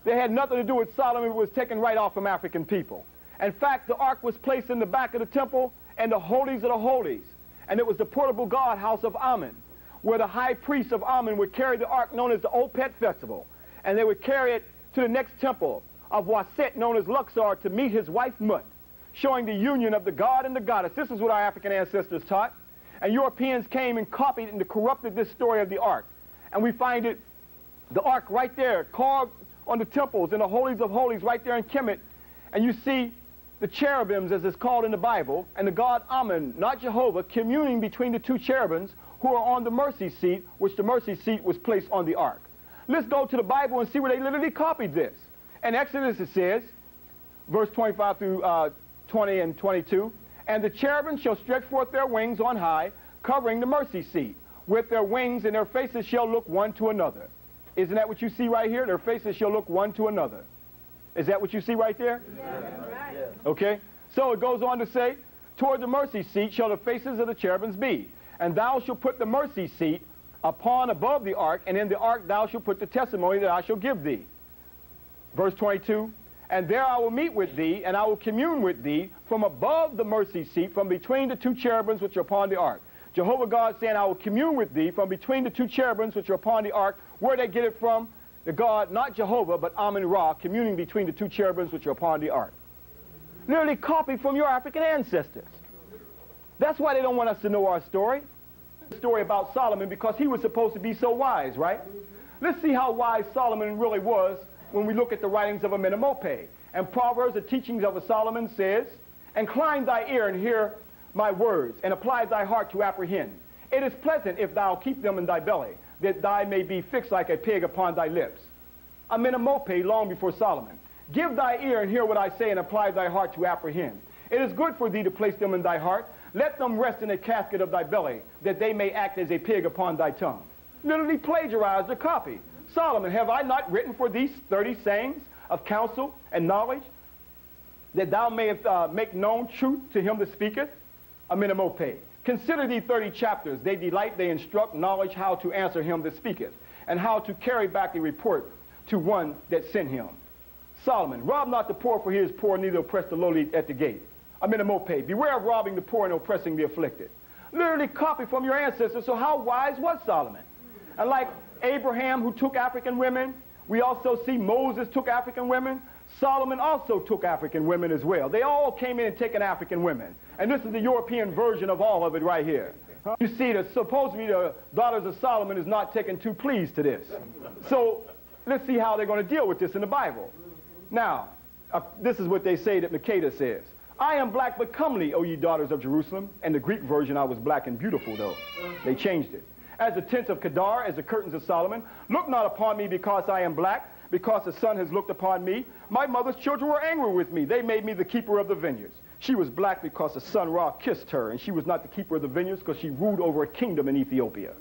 They had nothing to do with Solomon. It was taken right off from African people. In fact, the ark was placed in the back of the temple and the holies of the holies. And it was the portable guard house of Amun, where the high priest of Amun would carry the ark known as the Opet Festival. And they would carry it to the next temple of Waset, known as Luxor, to meet his wife Mut, showing the union of the god and the goddess. This is what our African ancestors taught. And Europeans came and copied and corrupted this story of the ark. And we find it, the ark right there, carved on the temples in the holies of holies right there in Kemet. And you see the cherubims, as it's called in the Bible, and the god Amun, not Jehovah, communing between the two cherubims who are on the mercy seat, which the mercy seat was placed on the ark. Let's go to the Bible and see where they literally copied this. In Exodus it says, verse 25 through 20 and 22, and the cherubim shall stretch forth their wings on high, covering the mercy seat. With their wings, and their faces shall look one to another. Isn't that what you see right here? Their faces shall look one to another. Is that what you see right there? Yes. Right. Okay. So it goes on to say, toward the mercy seat shall the faces of the cherubims be. And thou shalt put the mercy seat upon above the ark, and in the ark thou shalt put the testimony that I shall give thee. Verse 22, and there I will meet with thee, and I will commune with thee from above the mercy seat, from between the two cherubims which are upon the ark. Jehovah God saying, I will commune with thee from between the two cherubims which are upon the ark. Where they get it from? The God, not Jehovah, but Amun-Ra, communing between the two cherubims which are upon the ark. Literally copied from your African ancestors. That's why they don't want us to know our story. The story about Solomon, because he was supposed to be so wise, right? Let's see how wise Solomon really was when we look at the writings of Amenemope. And Proverbs, the teachings of a Solomon says, incline thy ear and hear my words, and apply thy heart to apprehend. It is pleasant if thou keep them in thy belly, that thy may be fixed like a pig upon thy lips. Amenemope, long before Solomon. Give thy ear and hear what I say, and apply thy heart to apprehend. It is good for thee to place them in thy heart. Let them rest in a casket of thy belly, that they may act as a pig upon thy tongue. Literally plagiarized or copied. Solomon, have I not written for these 30 sayings of counsel and knowledge, that thou mayest make known truth to him that speaketh? Amenemope. Consider these 30 chapters. They delight, they instruct knowledge how to answer him that speaketh, and how to carry back the report to one that sent him. Solomon, rob not the poor, for he is poor, neither oppress the lowly at the gate. Amenemope. Beware of robbing the poor and oppressing the afflicted. Literally copied from your ancestors. So how wise was Solomon? And like Abraham, who took African women, we also see Moses took African women. Solomon also took African women as well. They all came in and taken African women. And this is the European version of all of it right here. You see that supposedly the daughters of Solomon is not taken too pleased to this. So let's see how they're going to deal with this in the Bible. Now, this is what they say that Makeda says. I am black but comely, O ye daughters of Jerusalem. And the Greek version, I was black and beautiful, though. They changed it. As the tents of Kedar, as the curtains of Solomon, look not upon me because I am black, because the sun has looked upon me. My mother's children were angry with me. They made me the keeper of the vineyards. She was black because the sun Ra kissed her, and she was not the keeper of the vineyards because she ruled over a kingdom in Ethiopia.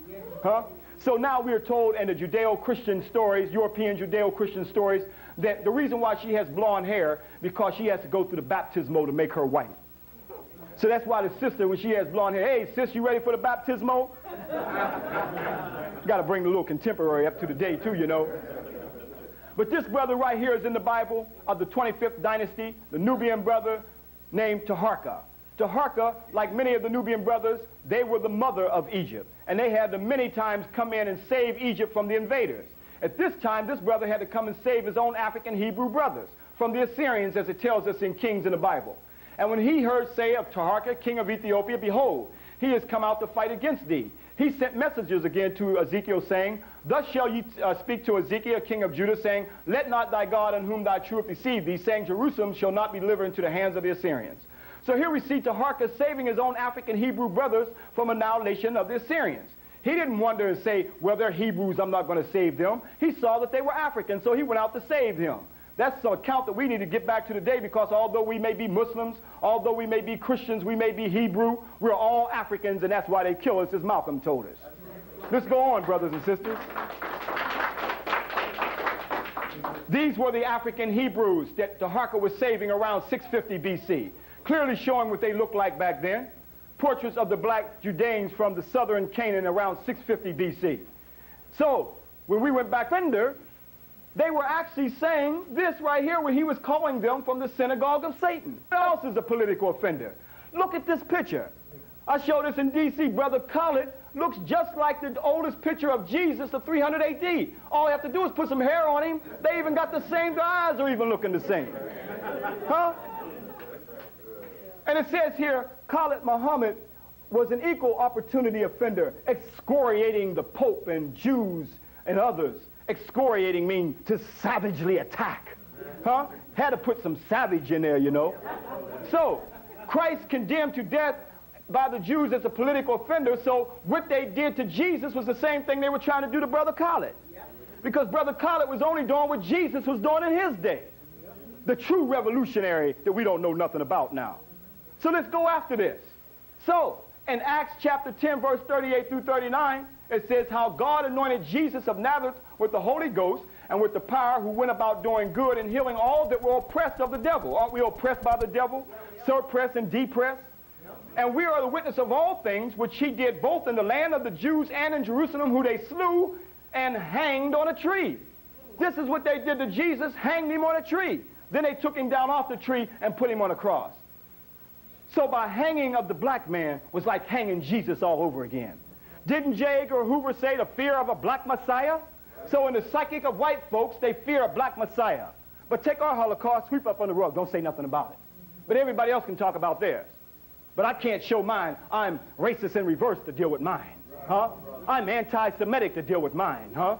Huh? So now we are told in the Judeo-Christian stories, European Judeo-Christian stories, that the reason why she has blonde hair, because she has to go through the baptismo to make her white. So that's why the sister, when she has blonde hair, hey, sis, you ready for the baptismo? Got to bring the little contemporary up to the day, too, you know. But this brother right here is in the Bible of the 25th dynasty, the Nubian brother named Taharka. Taharka, like many of the Nubian brothers, they were the mother of Egypt. And they had to many times come in and save Egypt from the invaders. At this time, this brother had to come and save his own African Hebrew brothers from the Assyrians, as it tells us in Kings in the Bible. And when he heard say of Taharka, king of Ethiopia, behold, he has come out to fight against thee. He sent messengers again to Ezekiel, saying, thus shall ye speak to Ezekiel, king of Judah, saying, let not thy God in whom thy truth deceive thee, saying, Jerusalem shall not be delivered into the hands of the Assyrians. So here we see Taharka saving his own African Hebrew brothers from annihilation of the Assyrians. He didn't wonder and say, well, they're Hebrews, I'm not going to save them. He saw that they were Africans, so he went out to save them. That's an account that we need to get back to today, because although we may be Muslims, although we may be Christians, we may be Hebrew, we're all Africans, and that's why they kill us, as Malcolm told us. Let's go on, brothers and sisters. These were the African Hebrews that Taharka was saving around 650 BC, clearly showing what they looked like back then. Portraits of the black Judeans from the southern Canaan around 650 BC. So, when we went back under, They were actually saying this right here when he was calling them from the synagogue of Satan. Who else is a political offender? Look at this picture. I showed this in D.C. Brother Khaled looks just like the oldest picture of Jesus of 300 A.D. All they have to do is put some hair on him. They even got the same, their eyes are even looking the same. Huh? And it says here, Khalid Muhammad was an equal opportunity offender, excoriating the Pope and Jews and others. Excoriating means to savagely attack. Huh? Had to put some savage in there, you know. So, Christ condemned to death by the Jews as a political offender, so what they did to Jesus was the same thing they were trying to do to Brother Khalid. Because Brother Khalid was only doing what Jesus was doing in his day. The true revolutionary that we don't know nothing about now. So let's go after this. So, in Acts chapter 10, verse 38 through 39, it says how God anointed Jesus of Nazareth with the Holy Ghost and with the power, who went about doing good and healing all that were oppressed of the devil. Aren't we oppressed by the devil? Suppressed and depressed? And we are the witness of all things which he did both in the land of the Jews and in Jerusalem, who they slew and hanged on a tree. This is what they did to Jesus, hanged him on a tree. Then they took him down off the tree and put him on a cross. So by hanging of the black man was like hanging Jesus all over again. Didn't J. Edgar Hoover say the fear of a black Messiah? So in the psychic of white folks, they fear a black Messiah. But take our Holocaust, sweep up on the rug, don't say nothing about it. But everybody else can talk about theirs. But I can't show mine. I'm racist in reverse to deal with mine. Huh? I'm anti-Semitic to deal with mine. Huh?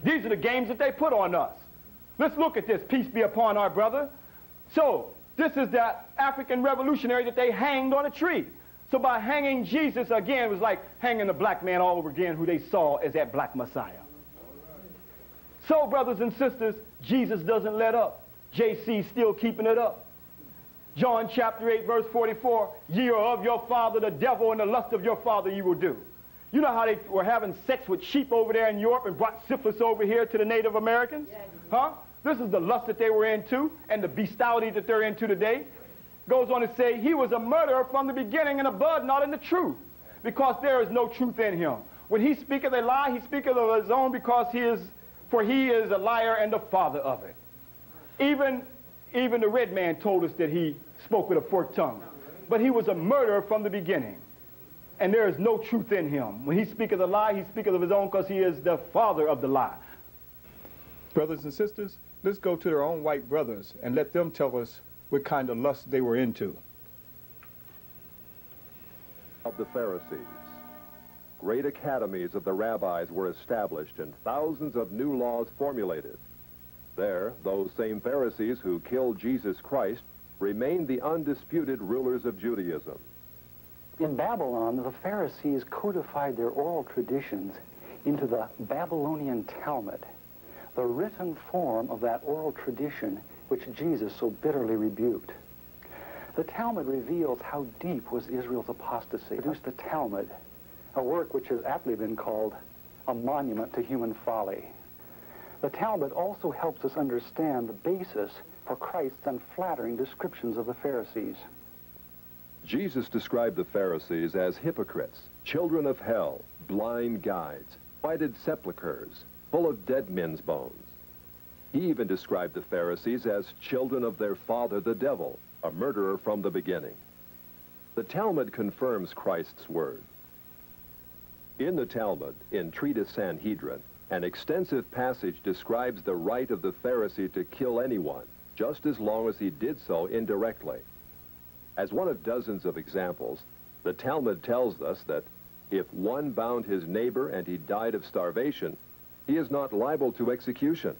These are the games that they put on us. Let's look at this. Peace be upon our brother. So, this is the African revolutionary that they hanged on a tree. So by hanging Jesus, again, it was like hanging the black man all over again, who they saw as that black Messiah. So, brothers and sisters, Jesus doesn't let up. JC's still keeping it up. John chapter 8, verse 44, ye are of your father the devil, and the lust of your father you will do. You know how they were having sex with sheep over there in Europe and brought syphilis over here to the Native Americans? Huh? This is the lust that they were into and the bestiality that they're into today. Goes on to say, he was a murderer from the beginning and abode not in the truth, because there is no truth in him. When he speaketh a lie, he speaketh of his own, because he is a liar and the father of it. Even the red man told us that he spoke with a forked tongue. But he was a murderer from the beginning. And there is no truth in him. When he speaketh a lie, he speaketh of his own, because he is the father of the lie. Brothers and sisters, let's go to their own white brothers and let them tell us what kind of lust they were into. Of the Pharisees. Great academies of the rabbis were established and thousands of new laws formulated. There, those same Pharisees who killed Jesus Christ remained the undisputed rulers of Judaism. In Babylon, the Pharisees codified their oral traditions into the Babylonian Talmud, the written form of that oral tradition which Jesus so bitterly rebuked. The Talmud reveals how deep was Israel's apostasy. It produced the Talmud, a work which has aptly been called a monument to human folly. The Talmud also helps us understand the basis for Christ's unflattering descriptions of the Pharisees. Jesus described the Pharisees as hypocrites, children of hell, blind guides, whited sepulchres, full of dead men's bones. He even described the Pharisees as children of their father the devil, a murderer from the beginning. The Talmud confirms Christ's word. In the Talmud, in Treatise Sanhedrin, an extensive passage describes the right of the Pharisee to kill anyone, just as long as he did so indirectly. As one of dozens of examples, the Talmud tells us that if one bound his neighbor and he died of starvation, he is not liable to execution.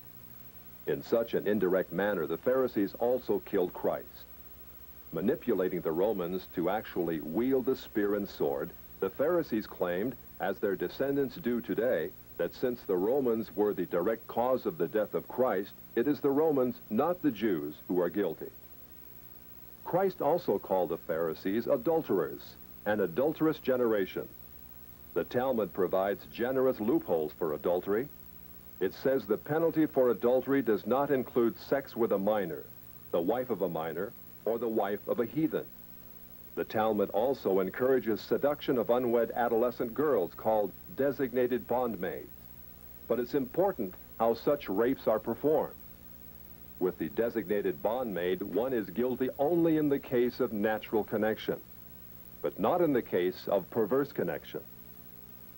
In such an indirect manner, the Pharisees also killed Christ. Manipulating the Romans to actually wield the spear and sword, the Pharisees claimed, as their descendants do today, that since the Romans were the direct cause of the death of Christ, it is the Romans, not the Jews, who are guilty. Christ also called the Pharisees adulterers, an adulterous generation. The Talmud provides generous loopholes for adultery. It says the penalty for adultery does not include sex with a minor, the wife of a minor, or the wife of a heathen. The Talmud also encourages seduction of unwed adolescent girls called designated bondmaids. But it's important how such rapes are performed. With the designated bondmaid, one is guilty only in the case of natural connection, but not in the case of perverse connection.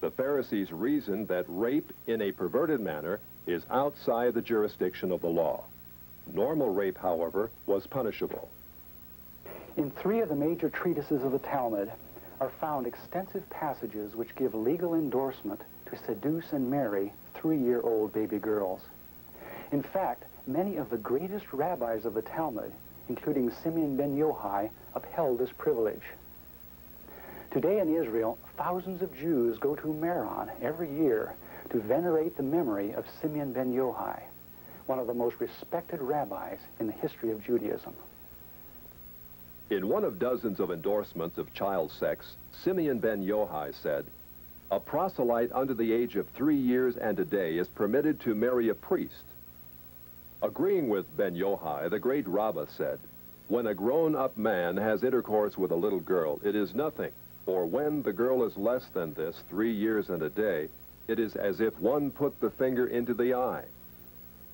The Pharisees reasoned that rape in a perverted manner is outside the jurisdiction of the law. Normal rape, however, was punishable. In 3 of the major treatises of the Talmud are found extensive passages which give legal endorsement to seduce and marry 3-year-old baby girls. In fact, many of the greatest rabbis of the Talmud, including Simeon ben Yochai, upheld this privilege. Today in Israel, thousands of Jews go to Meron every year to venerate the memory of Simeon ben Yochai, one of the most respected rabbis in the history of Judaism. In one of dozens of endorsements of child sex, Simeon ben Yochai said, "A proselyte under the age of 3 years and a day is permitted to marry a priest." Agreeing with ben Yochai, the great Rabbah said, "When a grown-up man has intercourse with a little girl, it is nothing, for when the girl is less than this, 3 years and a day, it is as if one put the finger into the eye."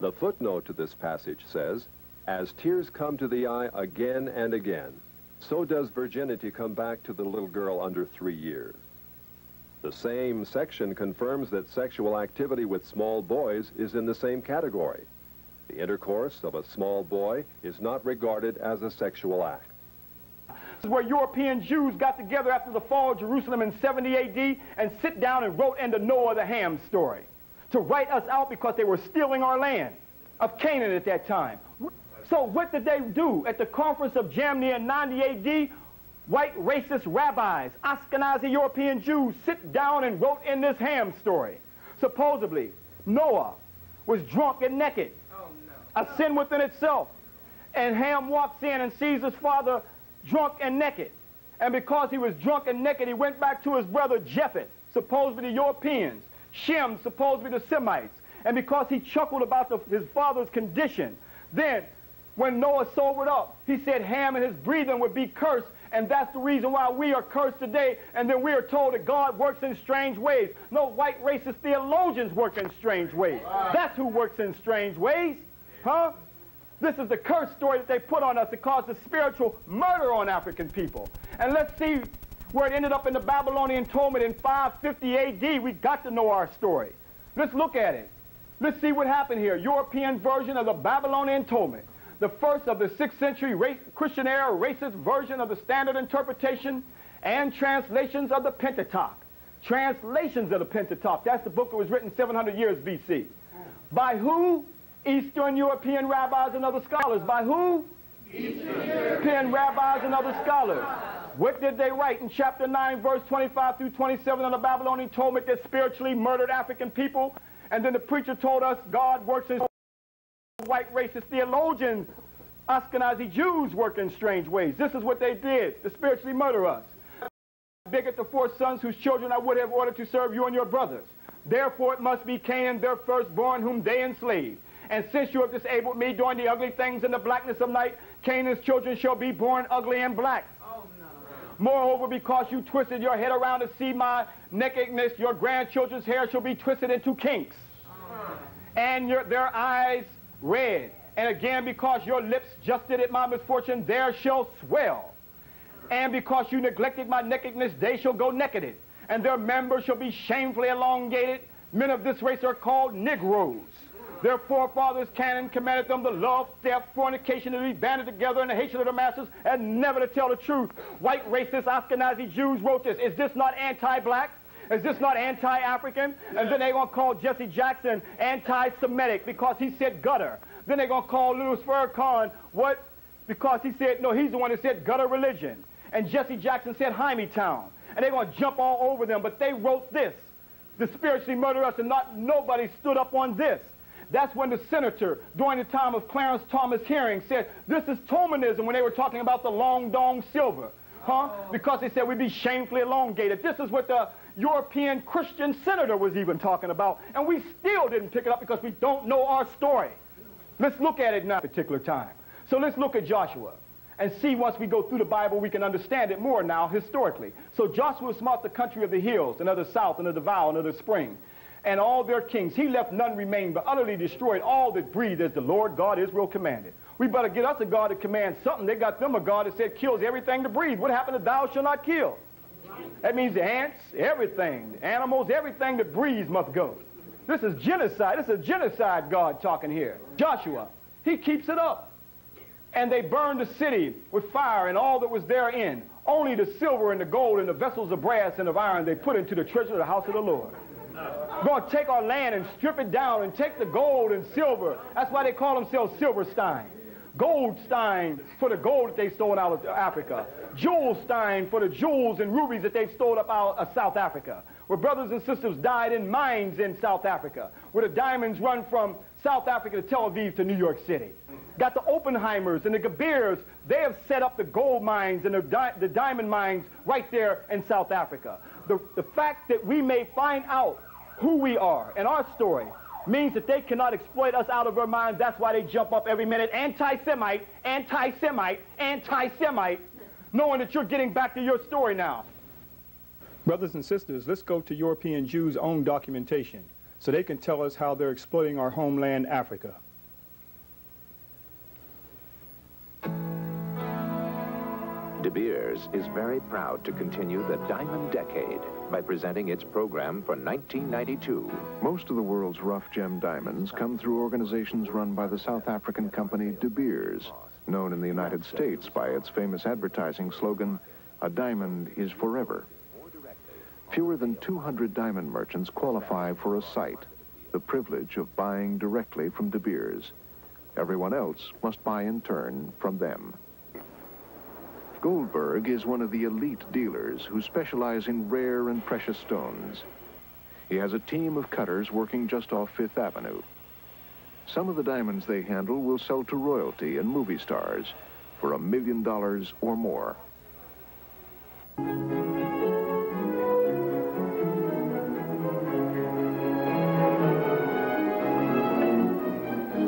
The footnote to this passage says, "As tears come to the eye again and again, so does virginity come back to the little girl under 3 years." The same section confirms that sexual activity with small boys is in the same category. The intercourse of a small boy is not regarded as a sexual act. This is where European Jews got together after the fall of Jerusalem in 70 AD and sit down and wrote into Noah the Ham story to write us out because they were stealing our land of Canaan at that time. So what did they do? At the conference of Jamnia in 90 AD, white racist rabbis, Ashkenazi European Jews, sit down and wrote in this Ham story. Supposedly, Noah was drunk and naked, a sin within itself. And Ham walks in and sees his father drunk and naked. And because he was drunk and naked, he went back to his brother Japheth, supposedly the Europeans, Shem, supposedly the Semites. And because he chuckled about his father's condition, then when Noah sobered up, he said Ham and his breathing would be cursed, and that's the reason why we are cursed today. And then we are told that God works in strange ways. No, white racist theologians work in strange ways. Wow. That's who works in strange ways. Huh? This is the curse story that they put on us that caused the spiritual murder on African people. And let's see where it ended up in the Babylonian Talmud in 550 AD. We got to know our story. Let's look at it. Let's see what happened here. European version of the Babylonian Talmud. The first of the 6th century Christian era racist version of the standard interpretation and translations of the Pentateuch. Translations of the Pentateuch. That's the book that was written 700 years BC. By who? Eastern European rabbis and other scholars. By who? Eastern European rabbis and other scholars. What did they write in chapter 9, verse 25 through 27 of the Babylonian Talmud that spiritually murdered African people? And then the preacher told us God works in white racist theologians, Ashkenazi Jews work in strange ways. This is what they did to spiritually murder us. Beget the 4 sons whose children I would have ordered to serve you and your brothers. Therefore it must be Canaan, their firstborn, whom they enslaved. And since you have disabled me doing the ugly things in the blackness of night, Canaan's children shall be born ugly and black. Oh, no. Moreover, because you twisted your head around to see my nakedness, your grandchildren's hair shall be twisted into kinks, and their eyes red. And again, because your lips justed at my misfortune, there shall swell. And because you neglected my nakedness, they shall go naked. And their members shall be shamefully elongated. Men of this race are called Negroes. Their forefathers Canaan commanded them to love, theft, fornication, to be banded together in the hatred of their masters, and never to tell the truth. White racist Ashkenazi Jews wrote this. Is this not anti-black? Is this not anti-African? And then they're going to call Jesse Jackson anti-Semitic because he said gutter. Then they're going to call Louis Farrakhan what? Because he said, no, he's the one that said gutter religion. And Jesse Jackson said Hymietown. And they're going to jump all over them. But they wrote this. To spiritually murder us, and nobody stood up on this. That's when the senator, during the time of Clarence Thomas' hearing, said, this is Tomanism, when they were talking about the long dong silver. Huh? Because they said we'd be shamefully elongated. This is what the European Christian senator was even talking about. And we still didn't pick it up because we don't know our story. Let's look at it now at a particular time. So let's look at Joshua and see, once we go through the Bible, we can understand it more now historically. So Joshua smote the country of the hills, and of the south, and of the vow, and of the spring. and all their kings. He left none remain, but utterly destroyed all that breathe, as the Lord God Israel commanded. We better get us a God that commands something. They got them a God that said kills everything that breathes. What happened to thou shalt not kill? That means the ants, everything, the animals, everything that breathes must go. This is genocide. This is a genocide God talking here. Joshua, he keeps it up. And they burned the city with fire and all that was therein. Only the silver and the gold and the vessels of brass and of iron they put into the treasure of the house of the Lord. We're going to take our land and strip it down and take the gold and silver. That's why they call themselves Silverstein. Goldstein for the gold that they stole out of Africa. Jewelstein for the jewels and rubies that they've stolen up out of South Africa. Where brothers and sisters died in mines in South Africa. Where the diamonds run from South Africa to Tel Aviv to New York City. Got the Oppenheimers and the Gebeers. They have set up the gold mines and the diamond mines right there in South Africa. The fact that we may find out who we are and our story means that they cannot exploit us out of our minds. That's why they jump up every minute, anti-Semite, anti-Semite, anti-Semite, knowing that you're getting back to your story now. Brothers and sisters, let's go to European Jews' own documentation so they can tell us how they're exploiting our homeland, Africa. De Beers is very proud to continue the Diamond Decade by presenting its program for 1992. Most of the world's rough gem diamonds come through organizations run by the South African company De Beers, known in the United States by its famous advertising slogan, "A diamond is forever." Fewer than 200 diamond merchants qualify for a site, the privilege of buying directly from De Beers. Everyone else must buy in turn from them. Goldberg is one of the elite dealers who specialize in rare and precious stones. He has a team of cutters working just off Fifth Avenue. Some of the diamonds they handle will sell to royalty and movie stars for $1 million or more.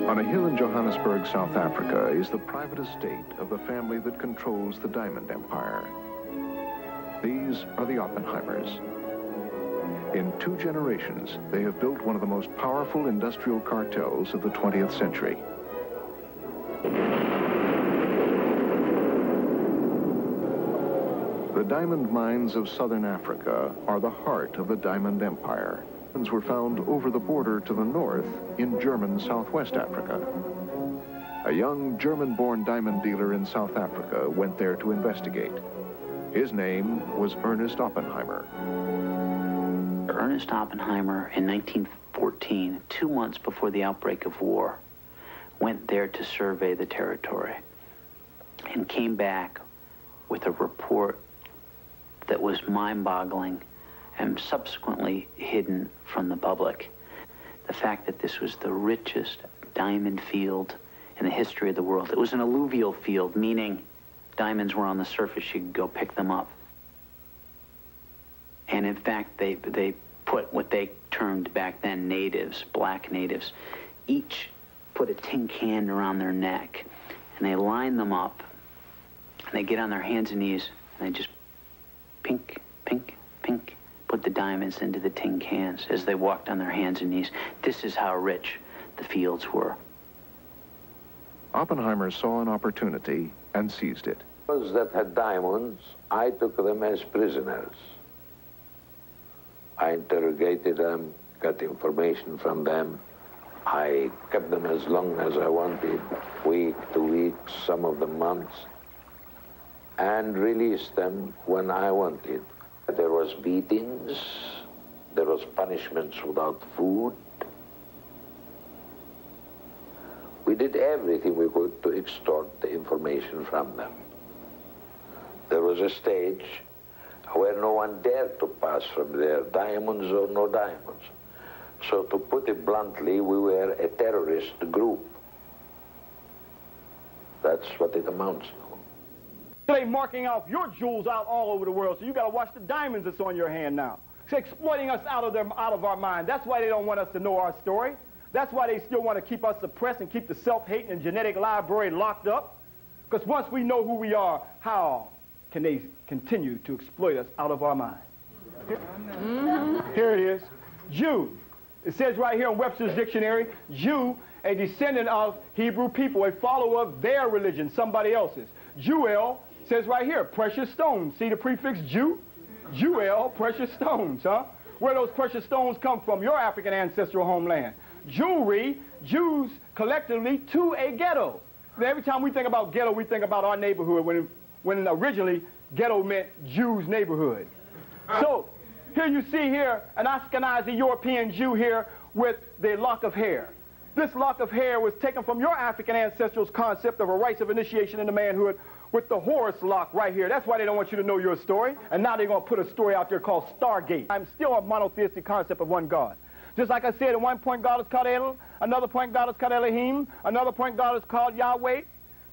On a hill in Johannesburg, South Africa, is the private estate of the family that controls the diamond empire. These are the Oppenheimers. In 2 generations, they have built one of the most powerful industrial cartels of the 20th century. The diamond mines of southern Africa are the heart of the diamond empire. Diamonds were found over the border to the north in German Southwest Africa. A young German-born diamond dealer in South Africa went there to investigate. His name was Ernest Oppenheimer. Ernest Oppenheimer, in 1914, 2 months before the outbreak of war, went there to survey the territory and came back with a report that was mind-boggling and subsequently hidden from the public. The fact that this was the richest diamond field in the history of the world. It was an alluvial field, meaning diamonds were on the surface, you could go pick them up. And in fact, they put what they termed back then natives, black natives, each put a tin can around their neck, and they line them up, and they get on their hands and knees, and they just pink, pink, pink, put the diamonds into the tin cans as they walked on their hands and knees. This is how rich the fields were. Oppenheimer saw an opportunity and seized it. Those that had diamonds, I took them as prisoners. I interrogated them, got information from them. I kept them as long as I wanted, week, 2 weeks, some of them months, and released them when I wanted. There was beatings, there was punishments without food. We did everything we could to extort the information from them. There was a stage where no one dared to pass from there, diamonds or no diamonds. So to put it bluntly, we were a terrorist group. That's what it amounts to. They marking out your jewels out all over the world, so you got to watch the diamonds that's on your hand now. It's exploiting us out of our mind. That's why they don't want us to know our story. That's why they still want to keep us suppressed and keep the self-hating and genetic library locked up. Because once we know who we are, how can they continue to exploit us out of our mind? Here it is. Jew, It says right here in Webster's dictionary, Jew, a descendant of Hebrew people, a follower of their religion, somebody else's. Jewel says right here, precious stones. See the prefix Jew? Jewel, precious stones, huh? Where those precious stones come from, your African ancestral homeland. Jewry, Jews collectively to a ghetto. Now, every time we think about ghetto, we think about our neighborhood when originally ghetto meant Jews' neighborhood. So here you see here an Ashkenazi European Jew here with the lock of hair. This lock of hair was taken from your African ancestral's concept of a rites of initiation into manhood with the Horus lock right here. That's why they don't want you to know your story. And now they're going to put a story out there called Stargate. I'm still a monotheistic concept of one God. Just like I said, at one point God is called El, another point God is called Elohim, another point God is called Yahweh.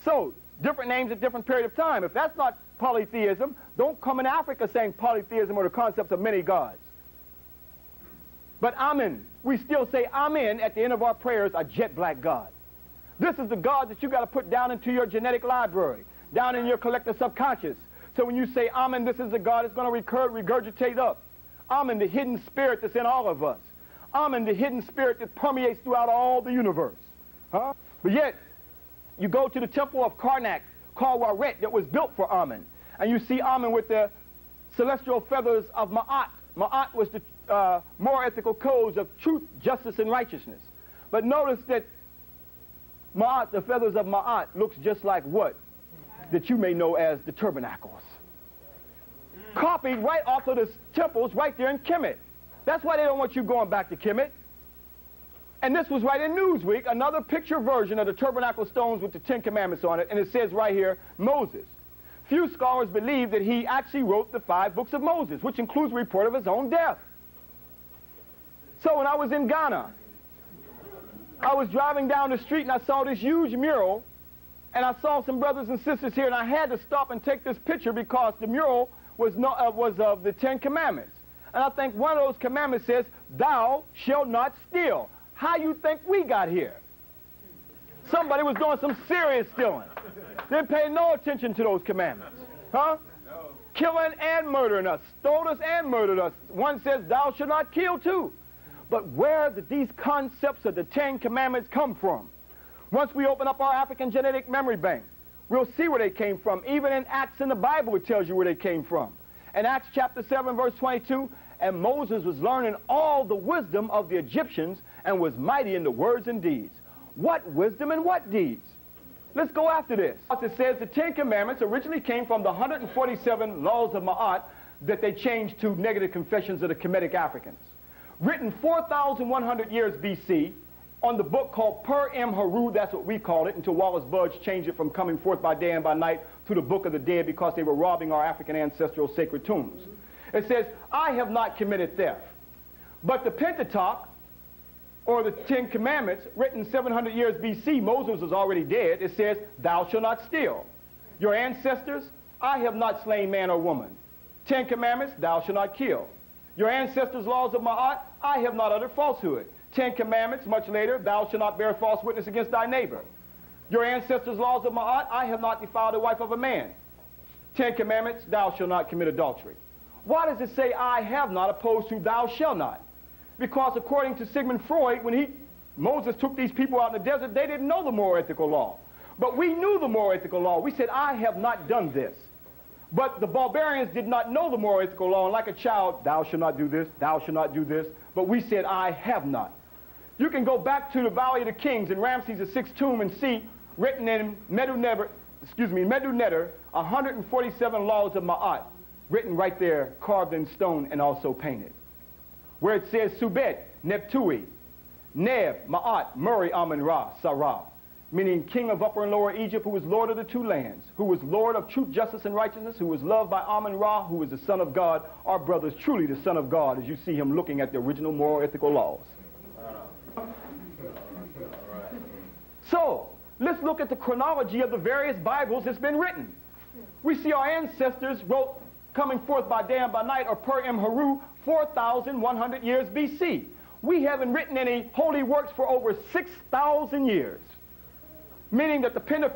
So, different names at different period of time. If that's not polytheism, don't come in Africa saying polytheism or the concepts of many gods. But Amen. We still say Amen at the end of our prayers, a jet black God. This is the God that you got to put down into your genetic library, down in your collective subconscious. So when you say Amen, this is the God that's going to regurgitate up. Amen, the hidden spirit that's in all of us. Amen, the hidden spirit that permeates throughout all the universe. Huh? But yet, you go to the temple of Karnak, called Waret, that was built for Amen. And you see Amen with the celestial feathers of Ma'at. Ma'at was the moral ethical codes of truth, justice, and righteousness. But notice that Ma'at, the feathers of Ma'at, looks just like what? That you may know as the tabernacles. Copied right off of the temples right there in Kemet. That's why they don't want you going back to Kemet. And this was right in Newsweek, another picture version of the tabernacle stones with the 10 Commandments on it, and it says right here, Moses. Few scholars believe that he actually wrote the 5 books of Moses, which includes a report of his own death. So when I was in Ghana, I was driving down the street and I saw this huge mural, and I saw some brothers and sisters here, and I had to stop and take this picture because the mural was of the 10 Commandments. And I think one of those commandments says, thou shalt not steal. How you think we got here? Somebody was doing some serious stealing. Didn't pay no attention to those commandments. Huh? No. Killing and murdering us. Stole us and murdered us. One says, thou shalt not kill too. But where did these concepts of the 10 Commandments come from? Once we open up our African genetic memory bank, we'll see where they came from. Even in Acts in the Bible, it tells you where they came from. In Acts chapter 7, verse 22, and Moses was learning all the wisdom of the Egyptians and was mighty in the words and deeds. What wisdom and what deeds? Let's go after this. It says the 10 Commandments originally came from the 147 laws of Ma'at that they changed to negative confessions of the Kemetic Africans. Written 4,100 years BC on the book called Per-em-Heru, that's what we call it, until Wallace Budge changed it from coming forth by day and by night to the Book of the Dead because they were robbing our African ancestral sacred tombs. It says, I have not committed theft. But the P.T.A.H, or the 10 Commandments, written 700 years BC, Moses was already dead. It says, thou shalt not steal. Your ancestors, I have not slain man or woman. 10 Commandments, thou shalt not kill. Your ancestors' laws of Ma'at, I have not uttered falsehood. 10 Commandments, much later, thou shalt not bear false witness against thy neighbor. Your ancestors' laws of Ma'at, I have not defiled the wife of a man. 10 Commandments, thou shalt not commit adultery. Why does it say I have not opposed to thou shalt not? Because according to Sigmund Freud, when Moses took these people out in the desert, they didn't know the moral ethical law. But we knew the moral ethical law. We said, I have not done this. But the barbarians did not know the moral ethical law. And like a child, thou shalt not do this, thou shalt not do this. But we said, I have not. You can go back to the Valley of the Kings in Ramses VI's tomb and see written in Medu Neter, 147 laws of Ma'at, written right there, carved in stone and also painted. Where it says Subet, Neptui, Neb, Ma'at, Murray, Amun Ra, Sarah, meaning king of Upper and Lower Egypt, who was lord of the 2 lands, who was lord of truth, justice, and righteousness, who was loved by Amun Ra, who was the son of God. Our brother is truly the son of God, as you see him looking at the original moral ethical laws. So, let's look at the chronology of the various Bibles that's been written. We see our ancestors wrote coming forth by day and by night, or Per-em-Heru, 4,100 years BC. We haven't written any holy works for over 6,000 years. Meaning that the P.T.A.H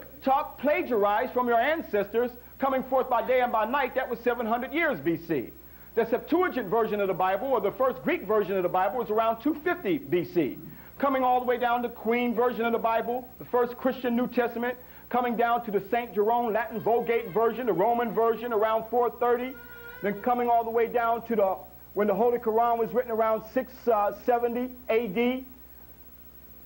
plagiarized from your ancestors coming forth by day and by night. That was 700 years BC. The Septuagint version of the Bible, or the first Greek version of the Bible, is around 250 BC. Coming all the way down to Queen version of the Bible, the first Christian New Testament, coming down to the St. Jerome Latin Vulgate version, the Roman version, around 430. Then coming all the way down to when the Holy Quran was written around 670 AD.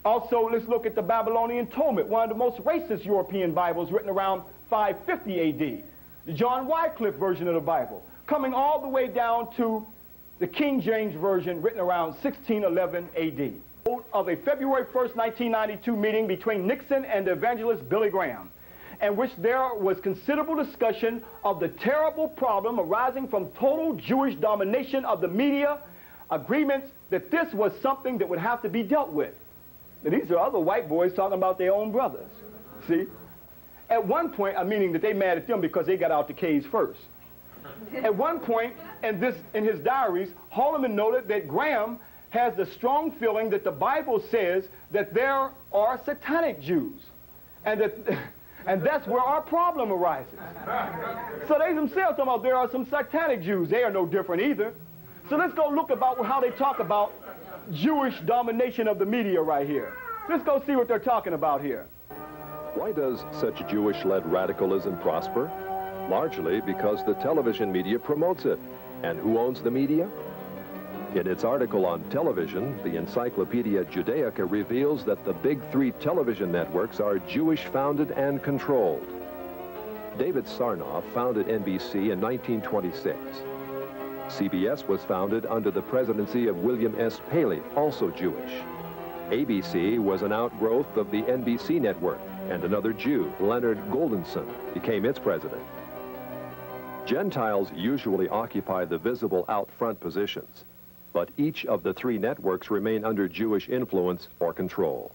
Also, let's look at the Babylonian Talmud, one of the most racist European Bibles, written around 550 AD. The John Wycliffe version of the Bible, coming all the way down to the King James Version, written around 1611 AD. Of a February 1st, 1992 meeting between Nixon and the evangelist Billy Graham, in which there was considerable discussion of the terrible problem arising from total Jewish domination of the media, agreements that this was something that would have to be dealt with. Now, these are other white boys talking about their own brothers, see? At one point, I'm meaning that they mad at them because they got out the caves first. At one point in his diaries, Holloman noted that Graham has the strong feeling that the Bible says that there are satanic Jews, and that's where our problem arises. So they themselves talking about there are some satanic Jews. They are no different either. So let's go look about how they talk about Jewish domination of the media right here. Let's go see what they're talking about here. Why does such Jewish-led radicalism prosper? Largely because the television media promotes it. And who owns the media? In its article on television, the Encyclopedia Judaica reveals that the big three television networks are Jewish-founded and controlled. David Sarnoff founded NBC in 1926. CBS was founded under the presidency of William S. Paley, also Jewish. ABC was an outgrowth of the NBC network, and another Jew, Leonard Goldenson, became its president. Gentiles usually occupy the visible out-front positions, but each of the three networks remain under Jewish influence or control.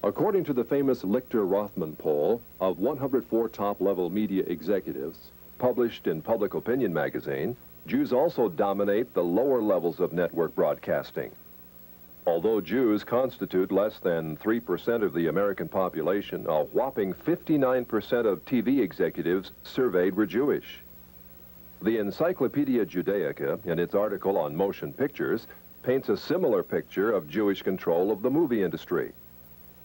According to the famous Lichter-Rothman poll of 104 top-level media executives, published in Public Opinion magazine, Jews also dominate the lower levels of network broadcasting. Although Jews constitute less than 3% of the American population, a whopping 59% of TV executives surveyed were Jewish. The Encyclopedia Judaica, in its article on motion pictures, paints a similar picture of Jewish control of the movie industry.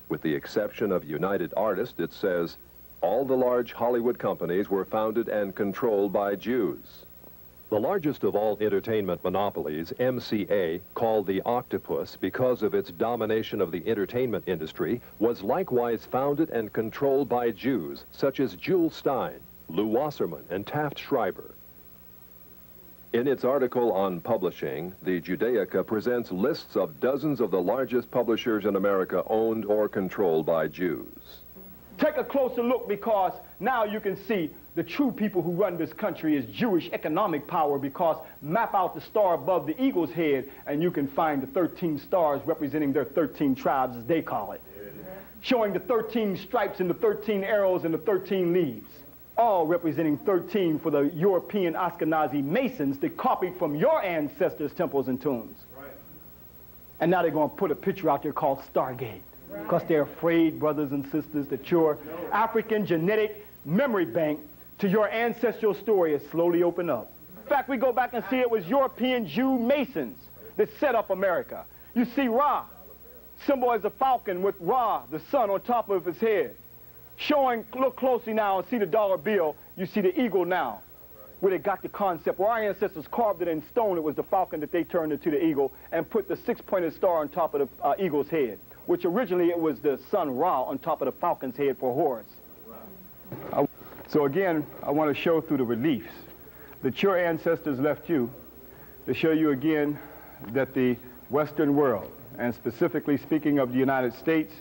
With the exception of United Artists, it says, all the large Hollywood companies were founded and controlled by Jews. The largest of all entertainment monopolies, MCA, called the Octopus because of its domination of the entertainment industry, was likewise founded and controlled by Jews, such as Jules Stein, Lou Wasserman, and Taft Schreiber. In its article on publishing, the Judaica presents lists of dozens of the largest publishers in America owned or controlled by Jews. Take a closer look, because now you can see the true people who run this country is Jewish economic power, because map out the star above the eagle's head and you can find the 13 stars representing their 13 tribes, as they call it. Showing the 13 stripes and the 13 arrows and the 13 leaves. All representing 13 for the European Ashkenazi Masons that copied from your ancestors' temples and tombs. Right. And now they're going to put a picture out there called Stargate. Because they're afraid, brothers and sisters, that your African genetic memory bank to your ancestral story is slowly open up. In fact, we go back and see it was European Jew Masons that set up America. You see Ra, symbolizes a falcon with Ra, the sun, on top of his head. Showing, look closely now and see the dollar bill, you see the eagle now, where they got the concept. Where our ancestors carved it in stone, it was the falcon that they turned into the eagle and put the six-pointed star on top of the eagle's head, which originally it was the sun Ra on top of the falcon's head for Horus. So again, I want to show through the reliefs that your ancestors left you, to show you again that the Western world, and specifically speaking of the United States,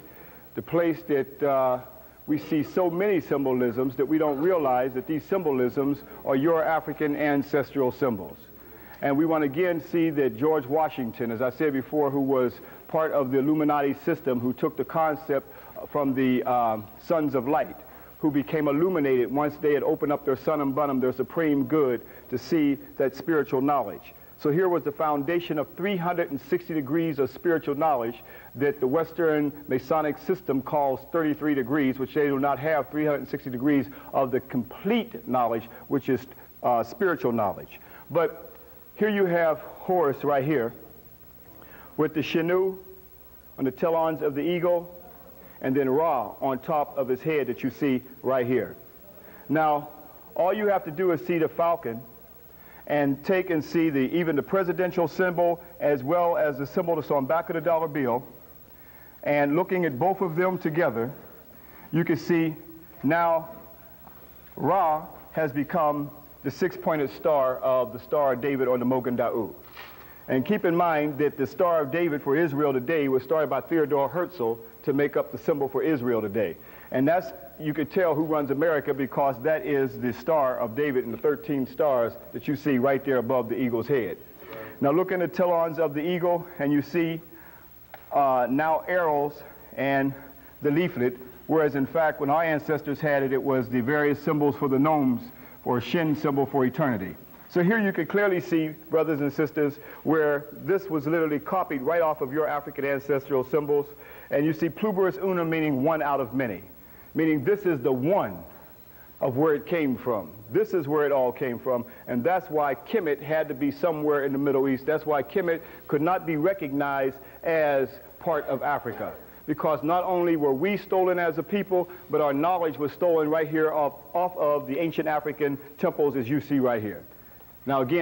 the place that we see so many symbolisms that we don't realize that these symbolisms are your African ancestral symbols. And we want to again see that George Washington, as I said before, who was part of the Illuminati system, who took the concept from the Sons of Light, who became illuminated once they had opened up their sun and bottom, their supreme good, to see that spiritual knowledge. So here was the foundation of 360 degrees of spiritual knowledge that the Western Masonic system calls 33 degrees, which they do not have 360 degrees of the complete knowledge, which is spiritual knowledge. But here you have Horus right here with the Shenu on the talons of the eagle, and then Ra on top of his head that you see right here. Now, all you have to do is see the falcon and take and see even the presidential symbol as well as the symbol that's on the back of the dollar bill, and looking at both of them together, you can see now Ra has become the six-pointed star of the Star of David or the Mogen Da'u. And keep in mind that the Star of David for Israel today was started by Theodore Herzl to make up the symbol for Israel today. And that's, you could tell who runs America, because that is the Star of David and the 13 stars that you see right there above the eagle's head. Now look in the talons of the eagle, and you see now arrows and the leaflet, whereas in fact when our ancestors had it, it was the various symbols for the gnomes, or Shin symbol for eternity. So here you can clearly see, brothers and sisters, where this was literally copied right off of your African ancestral symbols. And you see pluberis unum, meaning one out of many, meaning this is the one of where it came from. This is where it all came from, and that's why Kemet had to be somewhere in the Middle East. That's why Kemet could not be recognized as part of Africa, because not only were we stolen as a people, but our knowledge was stolen right here off of the ancient African temples as you see right here. Now again,